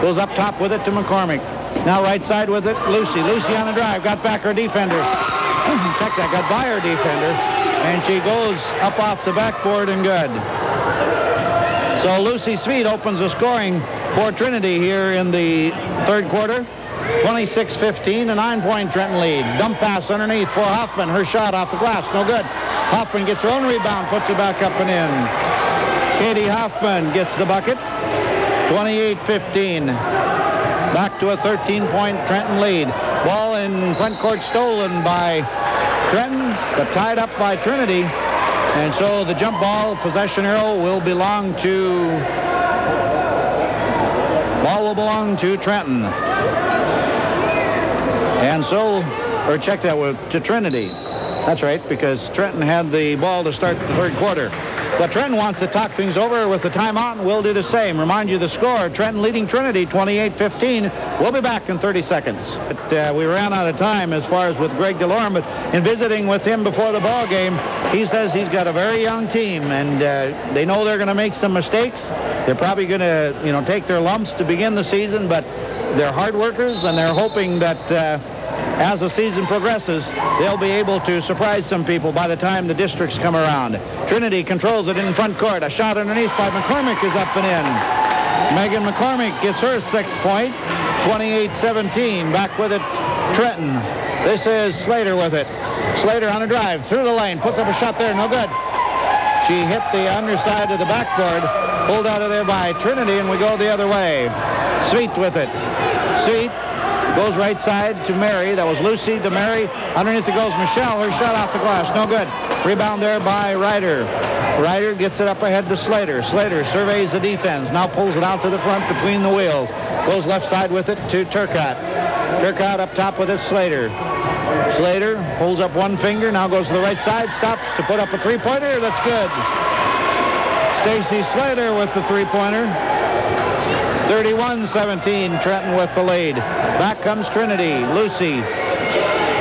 Goes up top with it to McCormick. Now right side with it, Lucy. Lucy on the drive, got back her defender. Check that, got by her defender. And she goes up off the backboard and good. So Lucy Sweet opens the scoring for Trinity here in the third quarter. 26-15, a 9-point Trenton lead. Dump pass underneath for Hoffman. Her shot off the glass, no good. Hoffman gets her own rebound, puts it back up and in. Katie Hoffman gets the bucket. 28-15. Back to a 13-point Trenton lead. Ball in front court stolen by Trenton, but tied up by Trinity. And so the jump ball possession arrow will belong to Trenton. And so, or check that to Trinity. That's right, because Trenton had the ball to start the third quarter. But Trenton wants to talk things over with the timeout, and we'll do the same. Remind you the score, Trenton leading Trinity 28-15. We'll be back in 30 seconds. But, we ran out of time as far as with Greg DeLorme, but in visiting with him before the ball game, he says he's got a very young team, and they know they're going to make some mistakes. They're probably going to, take their lumps to begin the season, but they're hard workers, and they're hoping that as the season progresses, they'll be able to surprise some people by the time the districts come around. Trinity controls it in front court. A shot underneath by McCormick is up and in. Megan McCormick gets her 6th point. 28-17. Back with it, Trenton. This is Slater with it. Slater on a drive through the lane. Puts up a shot there. No good. She hit the underside of the backboard. Pulled out of there by Trinity, and we go the other way. Sweet with it. Sweet goes right side to Mary. That was Lucy to Mary. Underneath it goes Michelle. Her shot off the glass. No good. Rebound there by Rider. Ryder gets it up ahead to Slater. Slater surveys the defense. Now pulls it out to the front between the wheels. Goes left side with it to Turcotte. Turcotte up top with it, Slater. Slater pulls up one finger. Now goes to the right side. Stops to put up a three-pointer. That's good. Stacy Slater with the three-pointer. 31-17, Trenton with the lead. Back comes Trinity. Lucy.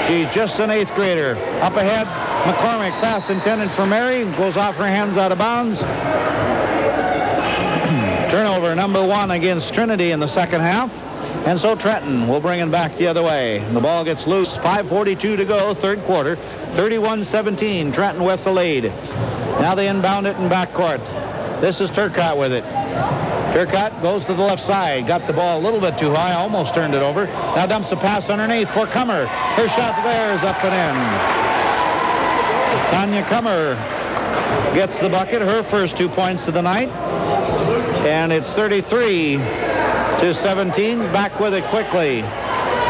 She's just an 8th grader. Up ahead, McCormick. Pass intended for Mary. Goes off her hands out of bounds. Turnover number 1 against Trinity in the second half. And so Trenton will bring it back the other way. The ball gets loose. 5:42 to go, third quarter. 31-17, Trenton with the lead. Now they inbound it in backcourt. This is Turcotte with it. Turcotte goes to the left side. Got the ball a little bit too high. Almost turned it over. Now dumps a pass underneath for Kummer. Her shot there is up and in. Tanya Kummer gets the bucket. Her first 2 points of the night. And it's 33-17. Back with it quickly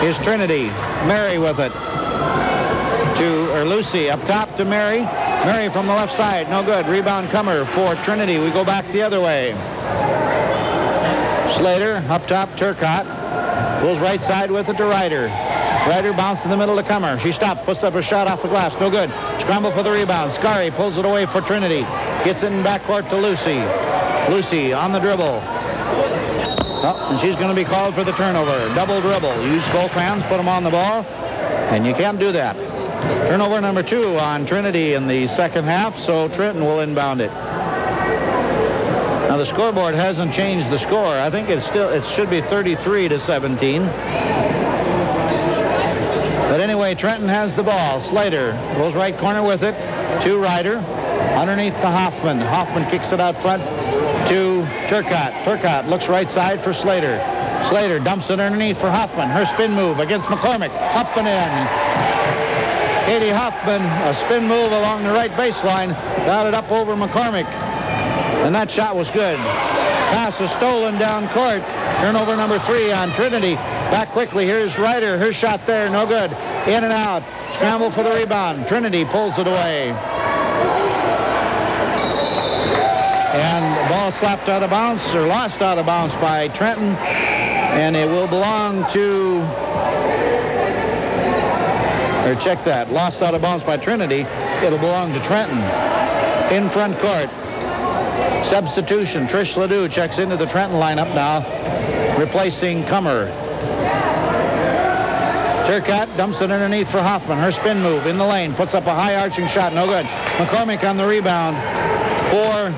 is Trinity. Mary with it. Lucy up top to Mary. Mary from the left side. No good. Rebound Kummer for Trinity. We go back the other way. Slater up top, Turcotte. Goes right side with it to Ryder. Ryder bounced in the middle to Kummer. She stopped, puts up a shot off the glass. No good. Scramble for the rebound. Scarry pulls it away for Trinity. Gets it in backcourt to Lucy. Lucy on the dribble. Oh, and she's going to be called for the turnover. Double dribble. Use both hands, put them on the ball, and you can't do that. Turnover number 2 on Trinity in the second half, so Trenton will inbound it. Now the scoreboard hasn't changed the score. I think it should be 33-17. But anyway, Trenton has the ball. Slater goes right corner with it to Ryder. Underneath to Hoffman. Hoffman kicks it out front to Turcotte. Turcotte looks right side for Slater. Slater dumps it underneath for Hoffman. Her spin move against McCormick. Up and in. Katie Hoffman, a spin move along the right baseline. Got it up over McCormick. And that shot was good. Pass is stolen down court. Turnover number 3 on Trinity. Back quickly. Here's Ryder. Her shot there. No good. In and out. Scramble for the rebound. Trinity pulls it away. And the ball slapped out of bounds, or lost out of bounds by Trenton. And it will belong to, or check that, lost out of bounds by Trinity. It'll belong to Trenton. In front court. Substitution. Trish Ledoux checks into the Trenton lineup now, replacing Kummer. Turcotte dumps it underneath for Hoffman. Her spin move in the lane. Puts up a high arching shot. No good. McCormick on the rebound for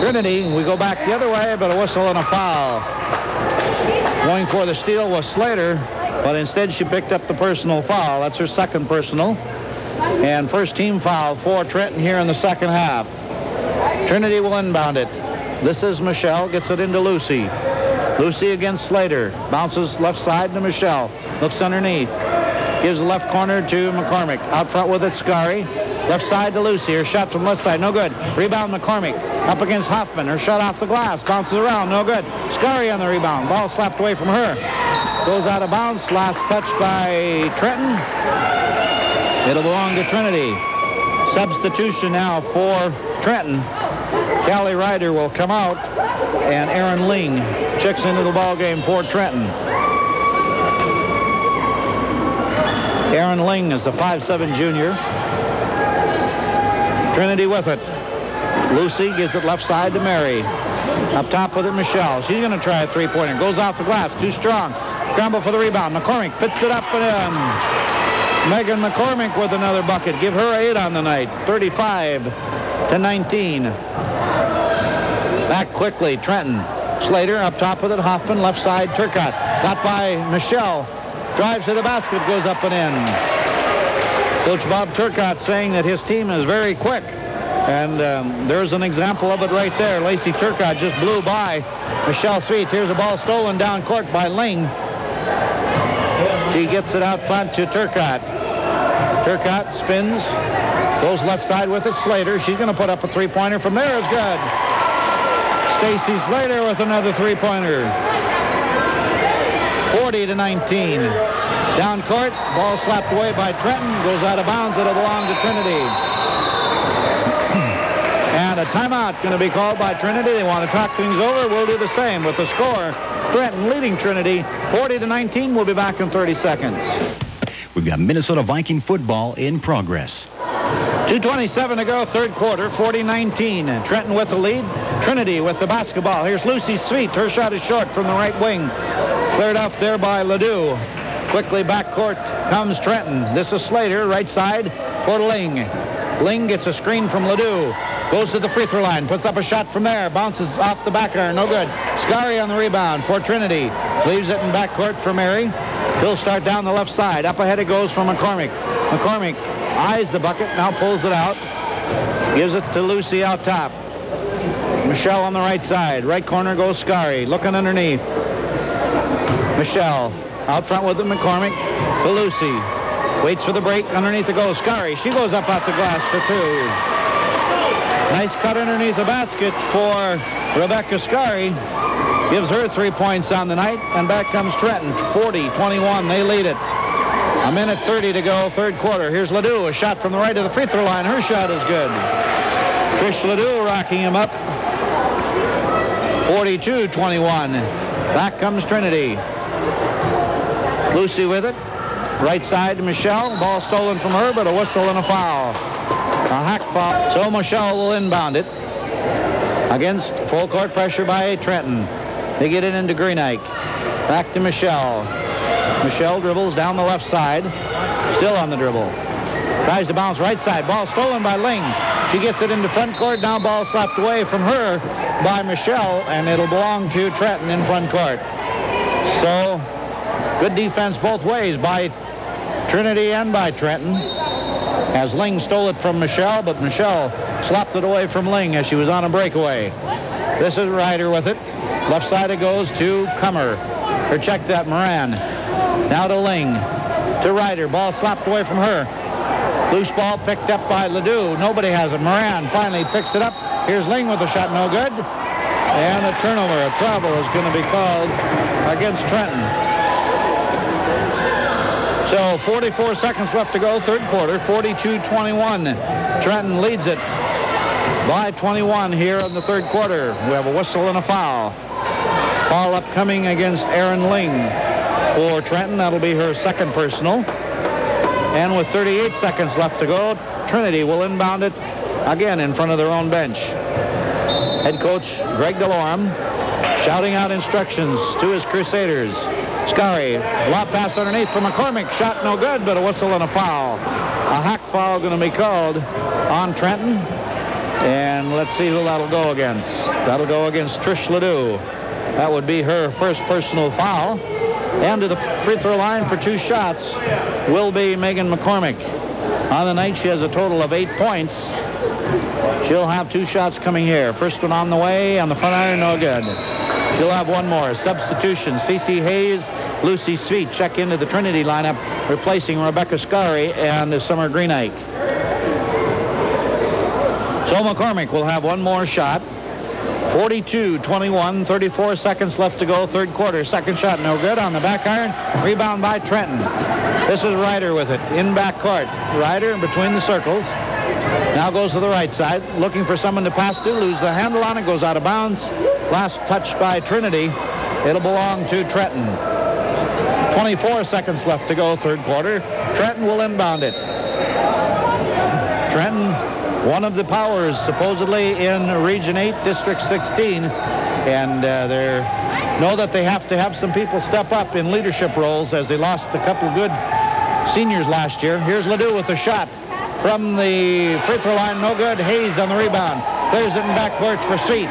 Trinity. We go back the other way, but a whistle and a foul. Going for the steal was Slater, but instead she picked up the personal foul. That's her second personal. And first team foul for Trenton here in the second half. Trinity will inbound it. This is Michelle, gets it into Lucy. Lucy against Slater. Bounces left side to Michelle. Looks underneath. Gives the left corner to McCormick. Out front with it, Scary. Left side to Lucy. Her shot from left side, no good. Rebound McCormick. Up against Hoffman. Her shot off the glass. Bounces around, no good. Scary on the rebound. Ball slapped away from her. Goes out of bounds. Last touch by Trenton. It'll belong to Trinity. Substitution now for Trenton. Callie Ryder will come out, and Aaron Ling checks into the ball game for Trenton. Aaron Ling is the 5'7" junior. Trinity with it. Lucy gives it left side to Mary. Up top with it, Michelle. She's going to try a three-pointer. Goes off the glass. Too strong. Scramble for the rebound. McCormick picks it up and in. Megan McCormick with another bucket. Give her 8 on the night. 35-19. Back quickly, Trenton. Slater up top with it. Hoffman left side. Turcotte. Got by Michelle. Drives to the basket. Goes up and in. Coach Bob Turcotte saying that his team is very quick. And there's an example of it right there. Lacey Turcotte just blew by Michelle Sweet. Here's a ball stolen down court by Ling. She gets it out front to Turcotte. Turcotte spins. Goes left side with it. Slater. She's going to put up a three-pointer from there. Is good. Stacy Slater with another three-pointer. 40-19. Down court. Ball slapped away by Trenton. Goes out of bounds. It'll belong to Trinity. And a timeout going to be called by Trinity. They want to talk things over. We'll do the same with the score. Trenton leading Trinity 40-19. We'll be back in 30 seconds. We've got Minnesota Viking football in progress. 2:27 to go, third quarter, 40-19. Trenton with the lead. Trinity with the basketball. Here's Lucy Sweet. Her shot is short from the right wing. Cleared off there by Ledoux. Quickly backcourt comes Trenton. This is Slater, right side for Ling. Ling gets a screen from Ledoux. Goes to the free throw line. Puts up a shot from there. Bounces off the back iron. No good. Scary on the rebound for Trinity. Leaves it in backcourt for Mary. He'll start down the left side. Up ahead it goes for McCormick. McCormick eyes the bucket. Now pulls it out. Gives it to Lucy out top. Michelle on the right side. Right corner goes Scary. Looking underneath. Michelle out front with the McCormick to Lucy. Waits for the break. Underneath the goal. Scary. She goes up off the glass for 2. Nice cut underneath the basket for Rebecca Scary. Gives her 3 points on the night. And back comes Trenton. 40-21. They lead it. A minute 30 to go, third quarter. Here's Ledoux. A shot from the right of the free throw line. Her shot is good. Trish Ledoux rocking him up. 42-21. Back comes Trinity. Lucy with it. Right side to Michelle. Ball stolen from her, but a whistle and a foul. A hack foul. So Michelle will inbound it. Against full court pressure by Trenton. They get it into Greenike. Back to Michelle. Michelle dribbles down the left side. Still on the dribble. Tries to bounce right side. Ball stolen by Ling. She gets it into front court. Now ball slapped away from her by Michelle, and it'll belong to Trenton in front court. So good defense both ways by Trinity and by Trenton. As Ling stole it from Michelle, but Michelle slapped it away from Ling as she was on a breakaway. This is Ryder with it. Left side it goes to Kummer. Or check that, Moran. Now to Ling. To Ryder. Ball slapped away from her. Loose ball picked up by Ledoux. Nobody has it. Moran finally picks it up. Here's Ling with a shot. No good. And a turnover. A travel is going to be called against Trenton. So 44 seconds left to go, third quarter, 42-21. Trenton leads it by 21 here in the third quarter. We have a whistle and a foul. Foul upcoming against Aaron Ling for Trenton. That'll be her second personal. And with 38 seconds left to go, Trinity will inbound it again in front of their own bench. Head coach Greg DeLorme shouting out instructions to his Crusaders. Scary, lob pass underneath from McCormick. Shot no good, but a whistle and a foul. A hack foul going to be called on Trenton. And let's see who that'll go against. That'll go against Trish Ledoux. That would be her first personal foul. And to the free throw line for 2 shots will be Megan McCormick. On the night, she has a total of 8 points. She'll have 2 shots coming here. First one on the way, on the front iron, no good. She'll have one more. Substitution, Cece Hayes, Lucy Sweet check into the Trinity lineup, replacing Rebecca Scary and Summer Greenike. So McCormick will have one more shot. 42-21, 34 seconds left to go, third quarter. Second shot, no good on the back iron. Rebound by Trenton. This is Ryder with it in back court. Ryder between the circles. Now goes to the right side, looking for someone to pass to. Lose the handle on it, goes out of bounds. Last touch by Trinity. It'll belong to Trenton. 24 seconds left to go, third quarter. Trenton will inbound it. Trenton, one of the powers supposedly in Region 8, District 16. And they know that they have to have some people step up in leadership roles as they lost a couple of good seniors last year. Here's Ledoux with a shot from the free throw line, no good. Hayes on the rebound. There's it in backcourt for Sweet.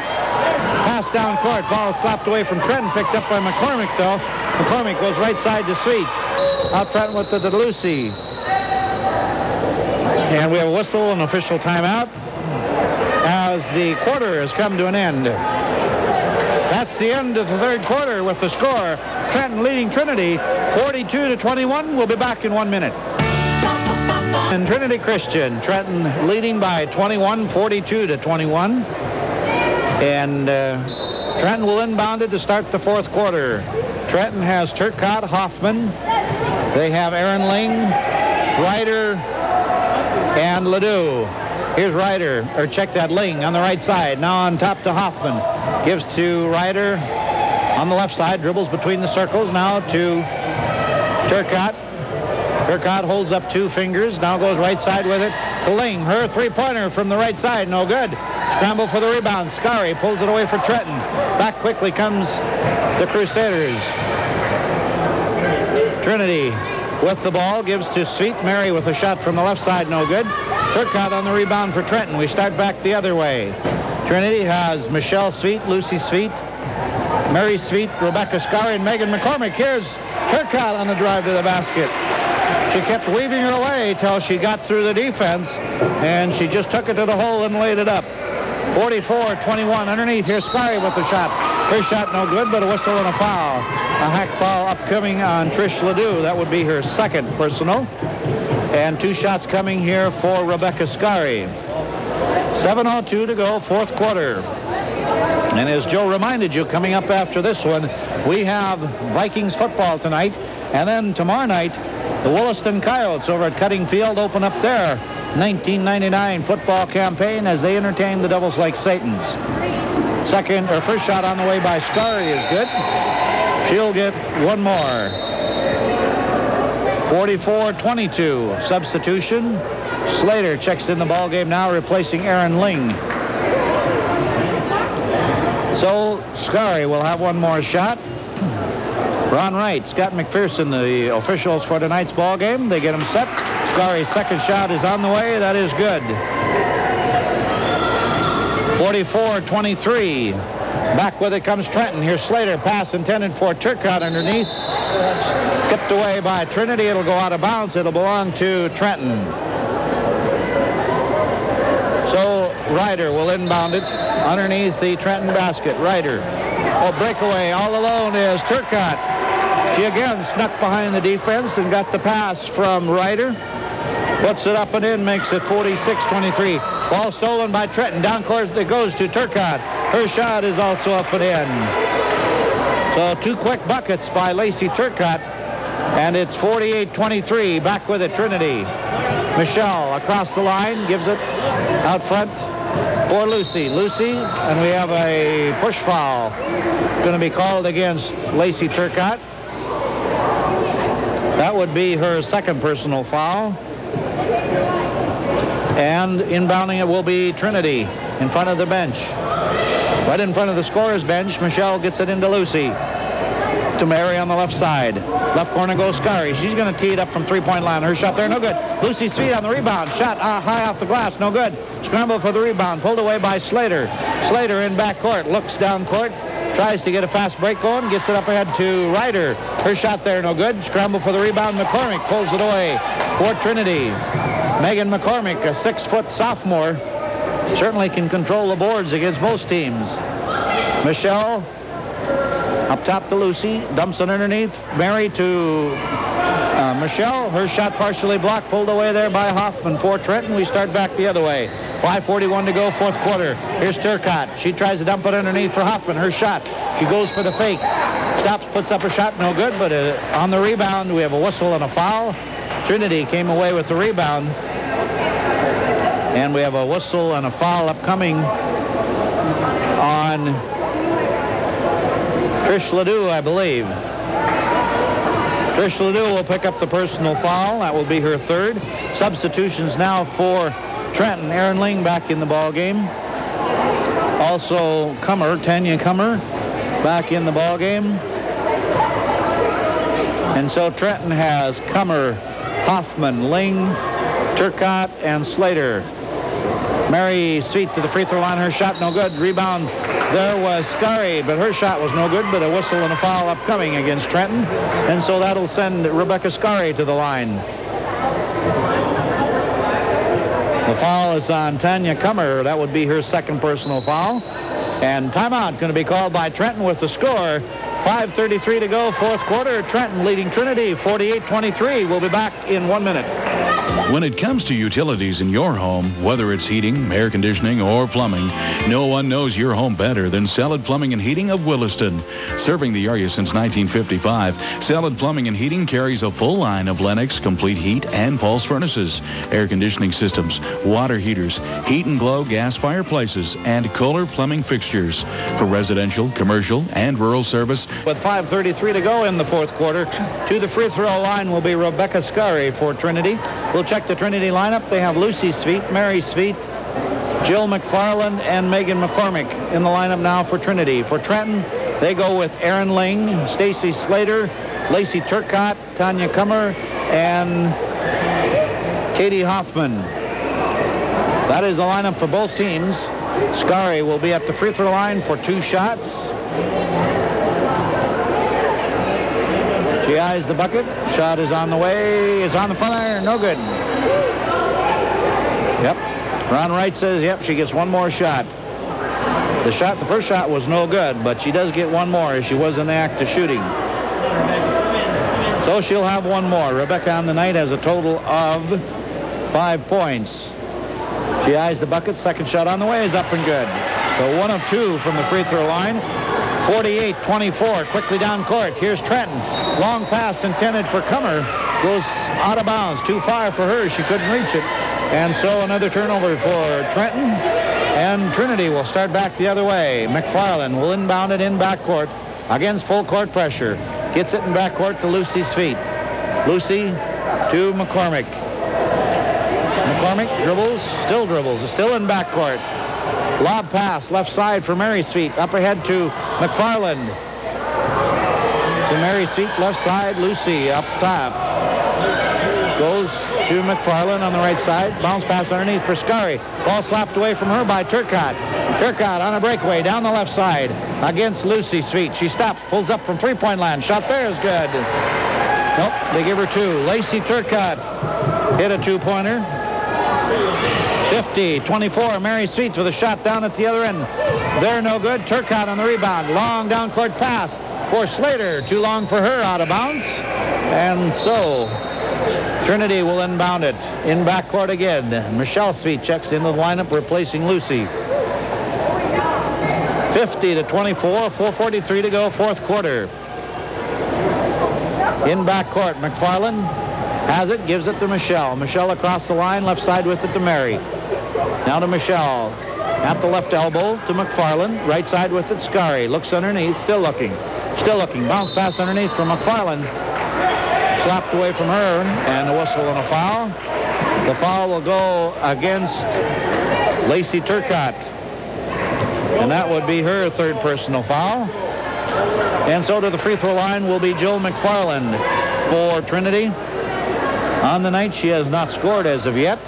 Pass down court, ball slapped away from Trenton, picked up by McCormick though. McCormick goes right side to Sweet. Out front with the DeLucy. And we have a whistle, an official timeout, as the quarter has come to an end. That's the end of the third quarter with the score. Trenton leading Trinity 42-21. We'll be back in 1 minute. And Trinity Christian, Trenton leading by 21, 42-21. And Trenton will inbound it to start the fourth quarter. Trenton has Turcotte, Hoffman. They have Aaron Ling, Ryder, and Ledoux. Here's Ryder, or check that, Ling on the right side. Now on top to Hoffman. Gives to Ryder on the left side. Dribbles between the circles. Now to Turcotte. Turcotte holds up 2 fingers. Now goes right side with it to Ling. Her three-pointer from the right side. No good. Scramble for the rebound. Scary pulls it away for Trenton. Back quickly comes the Crusaders. Trinity with the ball, gives to Sweet. Mary with a shot from the left side, no good. Turcotte on the rebound for Trenton. We start back the other way. Trinity has Michelle Sweet, Lucy Sweet, Mary Sweet, Rebecca Scary, and Megan McCormick. Here's Turcotte on the drive to the basket. She kept weaving her away till she got through the defense, and she just took it to the hole and laid it up. 44-21 underneath. Here's Scary with the shot. Her shot no good, but a whistle and a foul. A hack foul upcoming on Trish Ledoux. That would be her second personal. And 2 shots coming here for Rebecca Scary. 7:02 to go, fourth quarter. And as Joe reminded you, coming up after this one, we have Vikings football tonight. And then tomorrow night, the Williston Coyotes over at Cutting Field open up their 1999 football campaign as they entertain the Devils Lake Satans. First shot on the way by Scary is good. She'll get one more. 44-22. Substitution. Slater checks in the ball game now, replacing Aaron Ling. So Scary will have one more shot. Ron Wright, Scott McPherson, the officials for tonight's ball game. They get him set. Scary's second shot is on the way. That is good. 44-23. Back with it comes Trenton. Here's Slater. Pass intended for Turcotte underneath. Tipped away by Trinity. It'll go out of bounds. It'll belong to Trenton. So Ryder will inbound it underneath the Trenton basket. Ryder. Oh, breakaway. All alone is Turcotte. She again snuck behind the defense and got the pass from Ryder. Puts it up and in, makes it 46-23. Ball stolen by Trenton. Down court it goes to Turcotte. Her shot is also up and in. So 2 quick buckets by Lacey Turcotte. And it's 48-23. Back with it, Trinity. Michelle across the line, gives it out front for Lucy. Lucy, and we have a push foul going to be called against Lacey Turcotte. That would be her second personal foul. And inbounding it will be Trinity in front of the bench. Right in front of the scorer's bench, Michelle gets it into Lucy. To Mary on the left side. Left corner goes Scary. She's going to tee it up from three-point line. Her shot there, no good. Lucy's feet on the rebound. Shot high off the glass, no good. Scramble for the rebound. Pulled away by Slater. Slater in back court. Looks down court. Tries to get a fast break going. Gets it up ahead to Rider. Her shot there, no good. Scramble for the rebound. McCormick pulls it away for Trinity. Megan McCormick, a 6-foot sophomore, certainly can control the boards against most teams. Michelle up top to Lucy. Dumps it underneath. Mary to Michelle. Her shot partially blocked. Pulled away there by Hoffman for Trenton. We start back the other way. 5:41 to go, fourth quarter. Here's Turcotte. She tries to dump it underneath for Hoffman. Her shot. She goes for the fake. Stops, puts up a shot. No good, but on the rebound, we have a whistle and a foul. Trinity came away with the rebound. And we have a whistle and a foul upcoming on Trish Ledoux, I believe. Trish Ledoux will pick up the personal foul. That will be her third. Substitutions now for Trenton. Erin Ling back in the ball game. Also Tanya Cummer back in the ball game. And so Trenton has Cummer, Hoffman, Ling, Turcotte, and Slater. Mary Sweet to the free throw line. Her shot no good. Rebound there was Scary, but her shot was no good, but a whistle and a foul upcoming against Trenton. And so that'll send Rebecca Scary to the line. The foul is on Tanya Cummer. That would be her second personal foul. And timeout going to be called by Trenton with the score. 5:33 to go, fourth quarter. Trenton leading Trinity 48-23. We'll be back in 1 minute. When it comes to utilities in your home, whether it's heating, air conditioning, or plumbing, no one knows your home better than Salad Plumbing and Heating of Williston. Serving the area since 1955, Salad Plumbing and Heating carries a full line of Lennox Complete Heat and Pulse furnaces, air conditioning systems, water heaters, heat and glow gas fireplaces, and Kohler plumbing fixtures for residential, commercial, and rural service. With 5:33 to go in the fourth quarter, to the free throw line will be Rebecca Scary for Trinity. We'll check the Trinity lineup. They have Lucy Sweet, Mary Sweet, Jill McFarland, and Megan McCormick in the lineup now for Trinity. For Trenton, they go with Erin Ling, Stacy Slater, Lacey Turcotte, Tanya Cummer, and Katie Hoffman. That is the lineup for both teams. Scary will be at the free throw line for 2 shots. She eyes the bucket. Shot is on the way. It's on the front iron. No good. Yep. Ron Wright says, yep, she gets one more shot. The first shot was no good, but she does get one more as she was in the act of shooting. So she'll have one more. Rebecca on the night has a total of 5 points. She eyes the bucket. Second shot on the way is up and good. So 1 of 2 from the free throw line. 48-24, quickly down court. Here's Trenton. Long pass intended for Cummer. Goes out of bounds. Too far for her. She couldn't reach it. And so another turnover for Trenton. And Trinity will start back the other way. McFarland will inbound it in backcourt against full court pressure. Gets it in backcourt to Lucy's feet. Lucy to McCormick. McCormick dribbles, is still in backcourt. Lob pass, left side for Mary Sweet. Up ahead to McFarland. To Mary Sweet, left side. Lucy up top. Goes to McFarland on the right side. Bounce pass underneath for Scary. Ball slapped away from her by Turcotte. Turcotte on a breakaway down the left side against Lucy Sweet. She stops, pulls up from three-point line. Shot there is good. Nope, they give her 2. Lacey Turcotte hit a 2-pointer. 50-24, Mary Sweets with a shot down at the other end. They're no good. Turcotte on the rebound. Long down court pass for Slater. Too long for her, out of bounds. And so Trinity will inbound it in backcourt again. Michelle Sweet checks into the lineup, replacing Lucy. 50-24, 4:43 to go, fourth quarter. In backcourt, McFarland has it, gives it to Michelle. Michelle across the line, left side with it to Mary. Now to Michelle. At the left elbow to McFarland. Right side with it, Scary. Looks underneath, still looking. Bounce pass underneath from McFarland. Slapped away from her, and a whistle and a foul. The foul will go against Lacey Turcotte. And that would be her third personal foul. And so to the free throw line will be Jill McFarland for Trinity. On the night, she has not scored as of yet.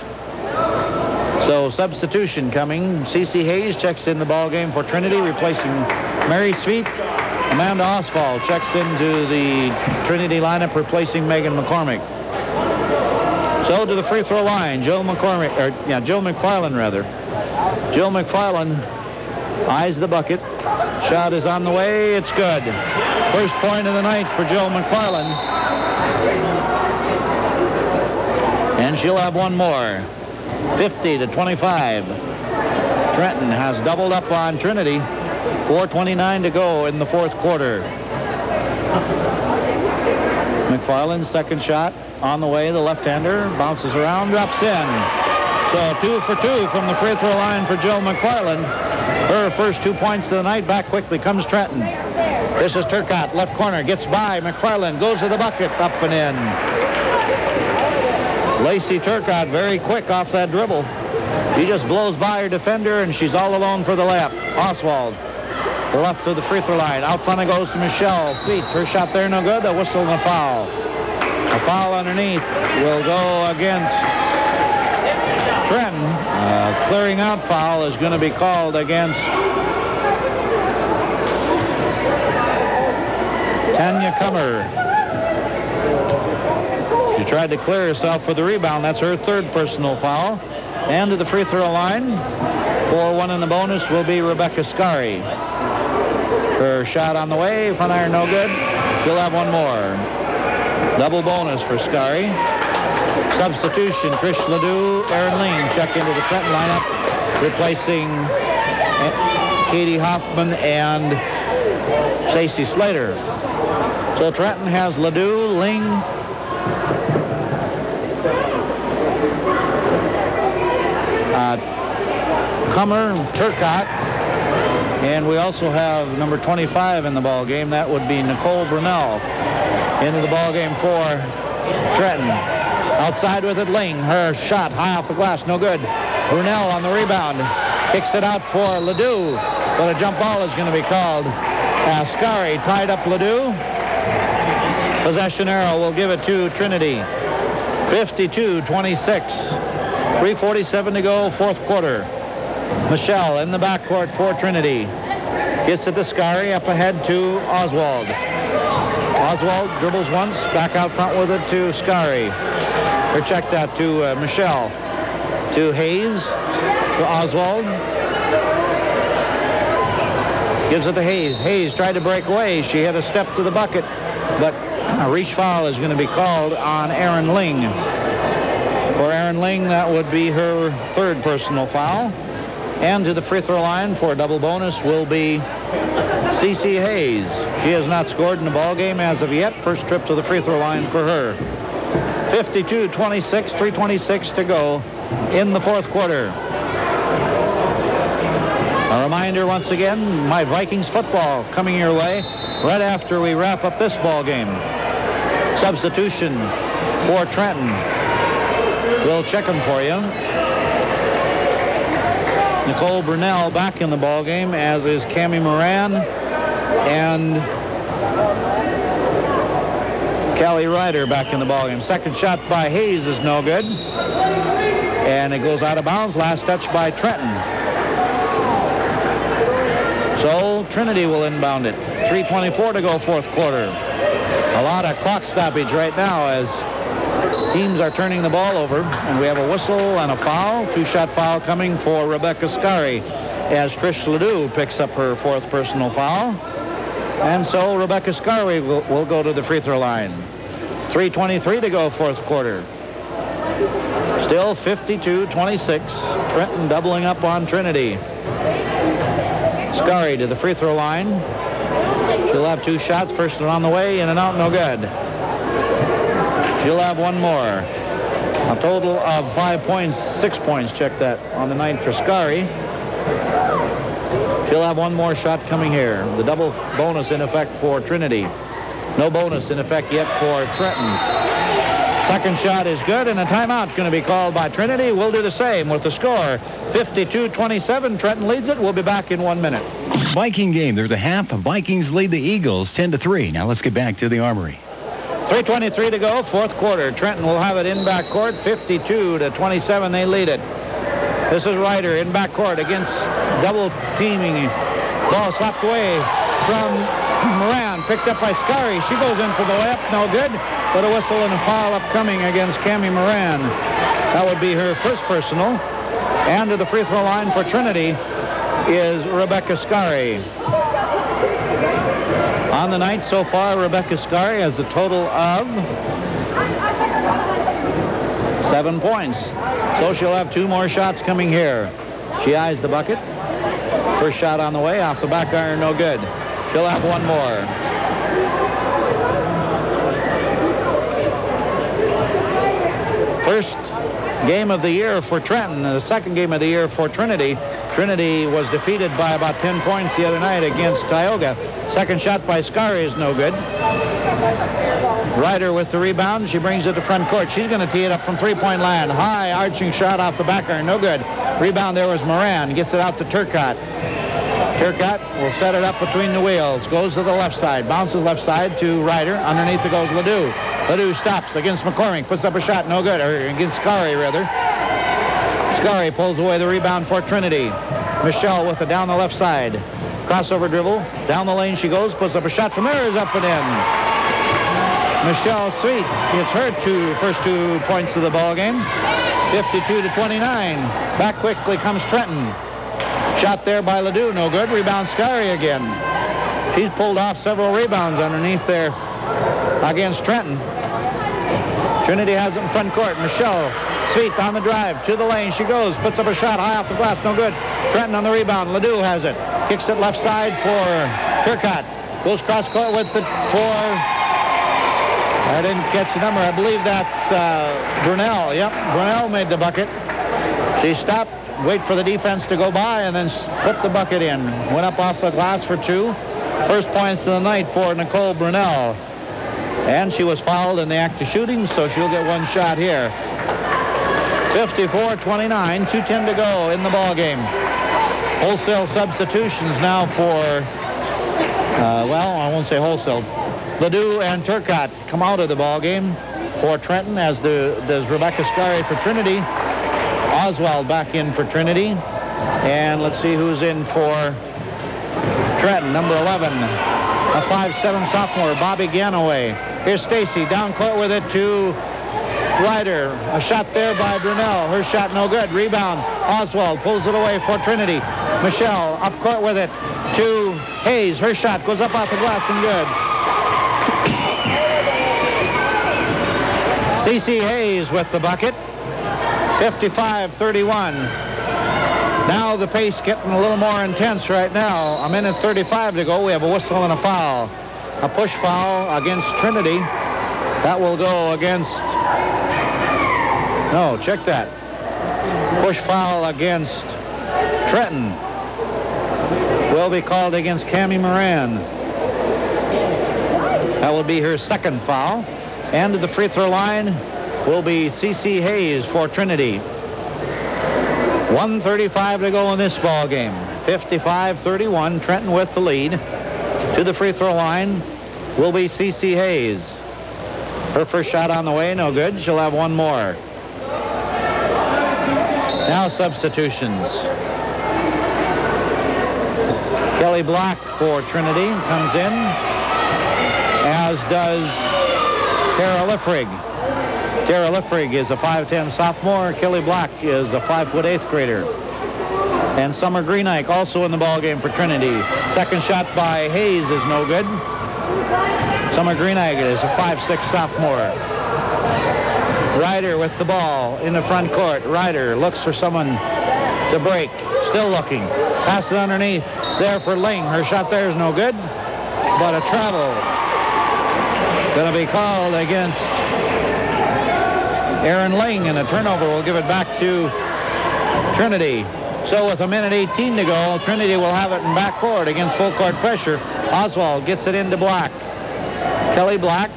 So substitution coming. Cece Hayes checks in the ball game for Trinity, replacing Mary Sweet. Amanda Oswald checks into the Trinity lineup, replacing Megan McCormick. So to the free throw line, Jill McFarland rather. Jill McFarland eyes the bucket. Shot is on the way. It's good. First point of the night for Jill McFarland. And she'll have one more. 50-25. Trenton has doubled up on Trinity. 4:29 to go in the fourth quarter. McFarland's second shot on the way. The left-hander bounces around, drops in. So 2 for 2 from the free throw line for Jill McFarland. Her first 2 points of the night. Back quickly comes Trenton. This is Turcotte, left corner, gets by. McFarland goes to the bucket, up and in. Lacey Turcotte very quick off that dribble. She just blows by her defender, and she's all alone for the layup. Oswald, left of the free throw line. Out front it goes to Michelle. Feet, her shot there, no good. A whistle and a foul. A foul underneath will go against Trenton. Clearing out foul is going to be called against Tanya Kummer. She tried to clear herself for the rebound. That's her third personal foul. And to the free throw line, 4-1 in the bonus will be Rebecca Scari. Her shot on the way, front iron no good. She'll have one more. Double bonus for Scari. Substitution, Trish Ledoux, Erin Ling check into the Trenton lineup, replacing Katie Hoffman and Stacey Slater. So Trenton has Ledoux, Ling, Kummer, Turcotte, and we also have number 25 in the ball game. That would be Nicole Brunell into the ball game for Trenton. Outside with it, Ling. Her shot high off the glass, no good. Brunell on the rebound, kicks it out for Ledoux, but a jump ball is going to be called. Ascari tied up Ledoux. Possession arrow will give it to Trinity. 52-26. 3:47 to go, fourth quarter. Michelle in the backcourt for Trinity. Gets it to Scari, up ahead to Oswald. Oswald dribbles once, back out front with it to Scari. Or check that to Michelle. To Hayes, to Oswald. Gives it to Hayes. Hayes tried to break away. She had a step to the bucket, but a reach foul is going to be called on Erin Ling. For Erin Ling, that would be her third personal foul. And to the free throw line for a double bonus will be Cece Hayes. She has not scored in the ball game as of yet. First trip to the free throw line for her. 52-26, 3:26 to go in the fourth quarter. A reminder once again, my Vikings football coming your way right after we wrap up this ball game. Substitution for Trenton. We'll check them for you. Nicole Brunell back in the ball game, as is Cammie Moran and Callie Ryder back in the ball game. Second shot by Hayes is no good, and it goes out of bounds. Last touch by Trenton. So Trinity will inbound it. 3:24 to go, fourth quarter. A lot of clock stoppage right now as teams are turning the ball over, and we have a whistle and a foul. Two-shot foul coming for Rebecca Scari as Trish Ledoux picks up her fourth personal foul. And so Rebecca Scari will go to the free throw line. 3:23 to go, fourth quarter. Still 52-26. Trenton doubling up on Trinity. Scari to the free throw line. She'll have two shots. First one on the way, in and out, no good. She'll have one more. A total of 5 points, 6 points, check that, on the night for Scari. She'll have one more shot coming here. The double bonus in effect for Trinity. No bonus in effect yet for Trenton. Second shot is good, and a timeout going to be called by Trinity. We'll do the same with the score. 52-27. Trenton leads it. We'll be back in 1 minute. Viking game. There's a half. Vikings lead the Eagles 10-3. Now let's get back to the Armory. 3:23 to go, fourth quarter. Trenton will have it in backcourt. 52-27. They lead it. This is Ryder in backcourt against double teaming Ball slapped away from Moran, picked up by Scary. She goes in for the layup, no good, but a whistle and a foul upcoming against Cammie Moran. That would be her first personal. And to the free throw line for Trinity is Rebecca Scary. On the night so far, Rebecca Scary has a total of 7 points. So she'll have 2 more shots coming here. She eyes the bucket. First shot on the way, off the back iron, no good. She'll have 1 more. First game of the year for Trenton, the second game of the year for Trinity. Trinity was defeated by about 10 points the other night against Tioga. Second shot by Scary is no good. Rider with the rebound. She brings it to front court. She's going to tee it up from three-point land. High arching shot off the back iron. No good. Rebound there was Moran. Gets it out to Turcotte. Turcotte will set it up between the wheels. Goes to the left side. Bounces left side to Rider. Underneath it goes Ledoux. Ledoux stops against McCormick. Puts up a shot. No good. Or against Scary, rather. Scary pulls away the rebound for Trinity. Michelle with it down the left side. Crossover dribble. Down the lane she goes. Puts up a shot from there. Is up and in. Michelle Sweet gets her first 2 points of the ball game. 52-29. Back quickly comes Trenton. Shot there by Ledoux. No good. Rebound Scary again. She's pulled off several rebounds underneath there against Trenton. Trinity has it in front court. Michelle Sweet on the drive to the lane. She goes, puts up a shot high off the glass. No good. Trenton on the rebound. Ledoux has it. Kicks it left side for Turcotte. Goes cross court with it for... I didn't catch the number. I believe that's Brunel. Yep, Brunel made the bucket. She stopped, wait for the defense to go by, and then put the bucket in. Went up off the glass for 2. First points of the night for Nicole Brunel. And she was fouled in the act of shooting, so she'll get 1 shot here. 54-29, 2:10 to go in the ball game. Wholesale substitutions now for, well, I won't say wholesale. Ledoux and Turcotte come out of the ball game for Trenton, as does Rebecca Scary for Trinity. Oswald back in for Trinity. And let's see who's in for Trenton. Number 11, a 5'7" sophomore, Bobby Ganaway. Here's Stacy down court with it to Rider. A shot there by Brunel. Her shot no good. Rebound. Oswald pulls it away for Trinity. Michelle up court with it to Hayes. Her shot goes up off the glass and good. C.C. Hayes with the bucket. 55-31. Now the pace getting a little more intense right now. A minute 35 to go. We have a whistle and a foul. A push foul against Trinity. That will go against... No, check that. Push foul against Trenton will be called against Cammie Moran. That will be her second foul. And to the free throw line will be C.C. Hayes for Trinity. 1:35 to go in this ball game. 55-31, Trenton with the lead. To the free throw line will be C.C. Hayes. Her first shot on the way, no good. She'll have 1 more. Now substitutions. Kelly Black for Trinity comes in, as does Tara Liffrig. Tara Liffrig is a 5'10" sophomore. Kelly Black is a 5' 8" grader. And Summer Greenike also in the ball game for Trinity. Second shot by Hayes is no good. Summer Greenike is a 5'6" sophomore. Rider with the ball in the front court. Rider looks for someone to break. Still looking. Pass it underneath. There for Ling. Her shot there is no good, but a travel going to be called against Aaron Ling, and a turnover will give it back to Trinity. So with a minute 18 to go, Trinity will have it in backcourt against full court pressure. Oswald gets it into Black. Kelly Black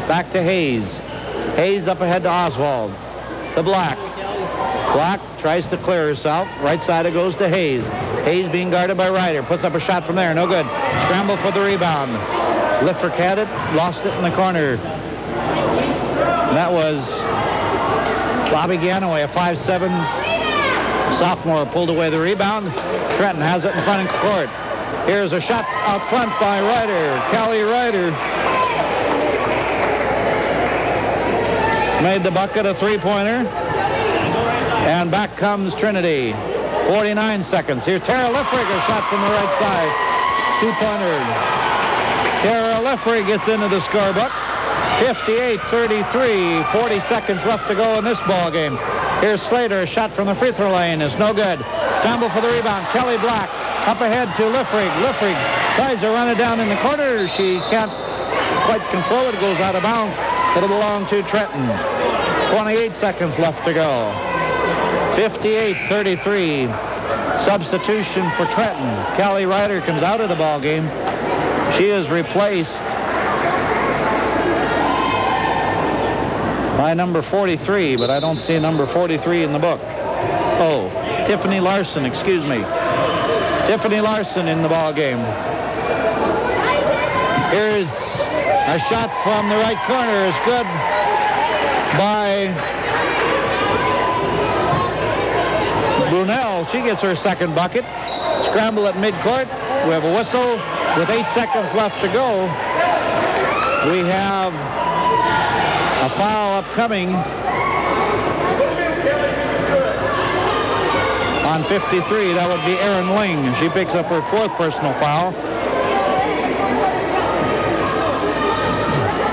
back to Hayes. Hayes up ahead to Oswald. To Black. Black tries to clear herself. Right side it goes to Hayes. Hayes being guarded by Rider. Puts up a shot from there. No good. Scramble for the rebound. Liffrick had it. Lost it in the corner. And that was Bobby Ganaway, a 5'7" sophomore, pulled away the rebound. Trenton has it in front of court. Here's a shot out front by Ryder. Callie Ryder made the bucket a three-pointer. And back comes Trinity. 49 seconds. Here's Tara Liffrig, a shot from the right side. Two-pointer. Tara Liffrig gets into the scorebook. 58-33. 40 seconds left to go in this ball game. Here's Slater. A shot from the free throw lane is no good. Scramble for the rebound. Kelly Black up ahead to Liffrig. Liffrig tries to run it down in the corner. She can't quite control it. It goes out of bounds. It'll belong to Trenton. 28 seconds left to go. 58-33. Substitution for Trenton. Callie Ryder comes out of the ball game. She is replaced by number 43, but I don't see number 43 in the book. Oh, Tiffany Larson, excuse me. Tiffany Larson in the ball game. Here's a shot from the right corner. It's good by Brunel. She gets her second bucket. Scramble at midcourt. We have a whistle with 8 seconds left to go. We have a foul upcoming on 53. That would be Erin Ling. She picks up her 4th personal foul.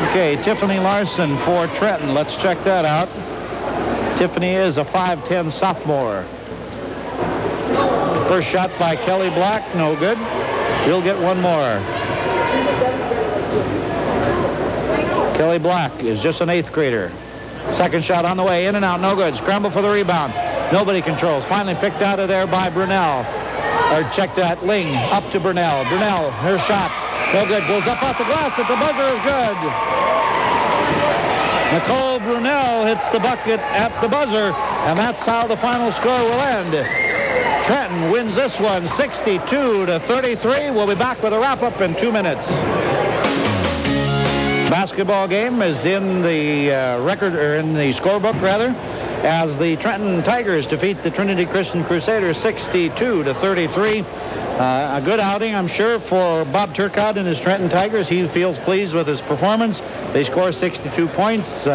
Okay, Tiffany Larson for Trenton. Let's check that out. Tiffany is a 5'10 sophomore. First shot by Kelly Black, no good. She'll get one more. Kelly Black is just an 8th grader. Second shot on the way, in and out, no good. Scramble for the rebound. Nobody controls. Finally picked out of there by Brunel. Or check that, Ling up to Brunel. Brunel, her shot, no good. Goes up off the glass at the buzzer is good. Nicole Brunel hits the bucket at the buzzer, and that's how the final score will end. Trenton wins this one 62-33. We'll be back with a wrap-up in 2 minutes. Basketball game is in the in the scorebook rather, as the Trenton Tigers defeat the Trinity Christian Crusaders 62-33. A good outing, I'm sure, for Bob Turcotte and his Trenton Tigers. He feels pleased with his performance. They score 62 points.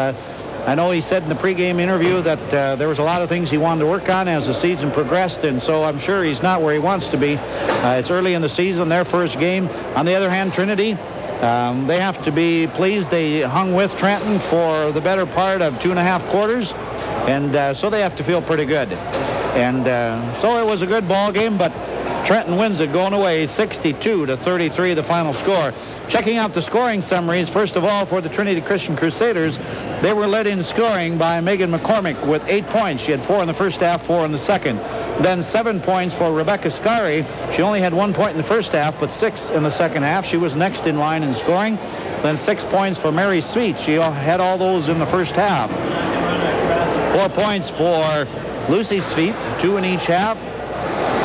I know he said in the pregame interview that there was a lot of things he wanted to work on as the season progressed, and so I'm sure he's not where he wants to be. It's early in the season, their first game. On the other hand, Trinity, they have to be pleased. They hung with Trenton for the better part of 2.5 quarters, and so they have to feel pretty good. And so it was a good ball game, but Trenton wins it going away 62-33, the final score. Checking out the scoring summaries, first of all, for the Trinity Christian Crusaders, they were led in scoring by Megan McCormick with 8 points. She had 4 in the first half, 4 in the second. Then 7 points for Rebecca Scari. She only had 1 point in the first half, but 6 in the second half. She was next in line in scoring. Then 6 points for Mary Sweet. She had all those in the first half. 4 points for Lucy Sweet, 2 in each half.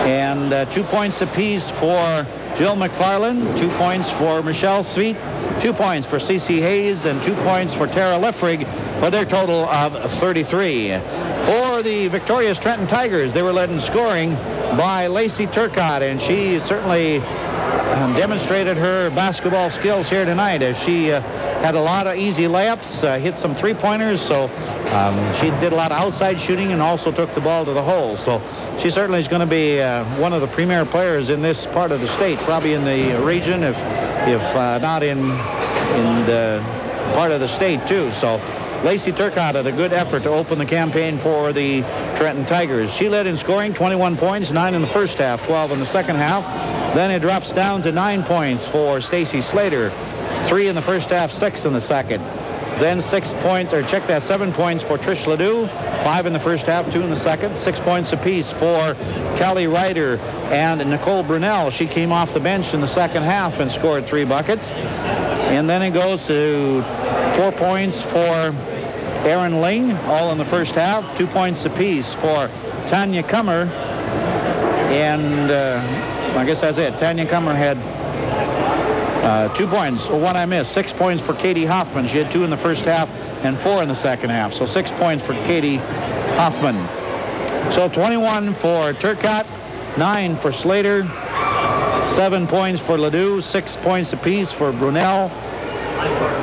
And 2 points apiece for Jill McFarland, 2 points for Michelle Sweet, 2 points for C.C. Hayes, and 2 points for Tara Liffrig, for their total of 33. For the victorious Trenton Tigers, they were led in scoring by Lacey Turcotte, and she certainly demonstrated her basketball skills here tonight, as she had a lot of easy layups, hit some three-pointers, so she did a lot of outside shooting and also took the ball to the hole. So she certainly is going to be one of the premier players in this part of the state, probably in the region, if not in the part of the state too. So Lacey Turcotte had a good effort to open the campaign for the Trenton Tigers. She led in scoring, 21 points, 9 in the first half, 12 in the second half. Then it drops down to 9 points for Stacy Slater, 3 in the first half, 6 in the second. Then 6 points, or check that, 7 points for Trish Ledoux, 5 in the first half, 2 in the second. 6 points apiece for Callie Ryder and Nicole Brunel. She came off the bench in the second half and scored 3 buckets. And then it goes to 4 points for Erin Ling, all in the first half. 2 points apiece for Tanya Kummer. And I guess that's it. Tanya Kummer had 2 points. Well, one I missed. 6 points for Katie Hoffman. She had 2 in the first half and 4 in the second half. So 6 points for Katie Hoffman. So 21 for Turcotte, 9 for Slater, 7 points for Ledoux, 6 points apiece for Brunel,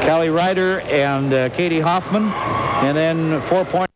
Callie Ryder, and Katie Hoffman. And then 4 points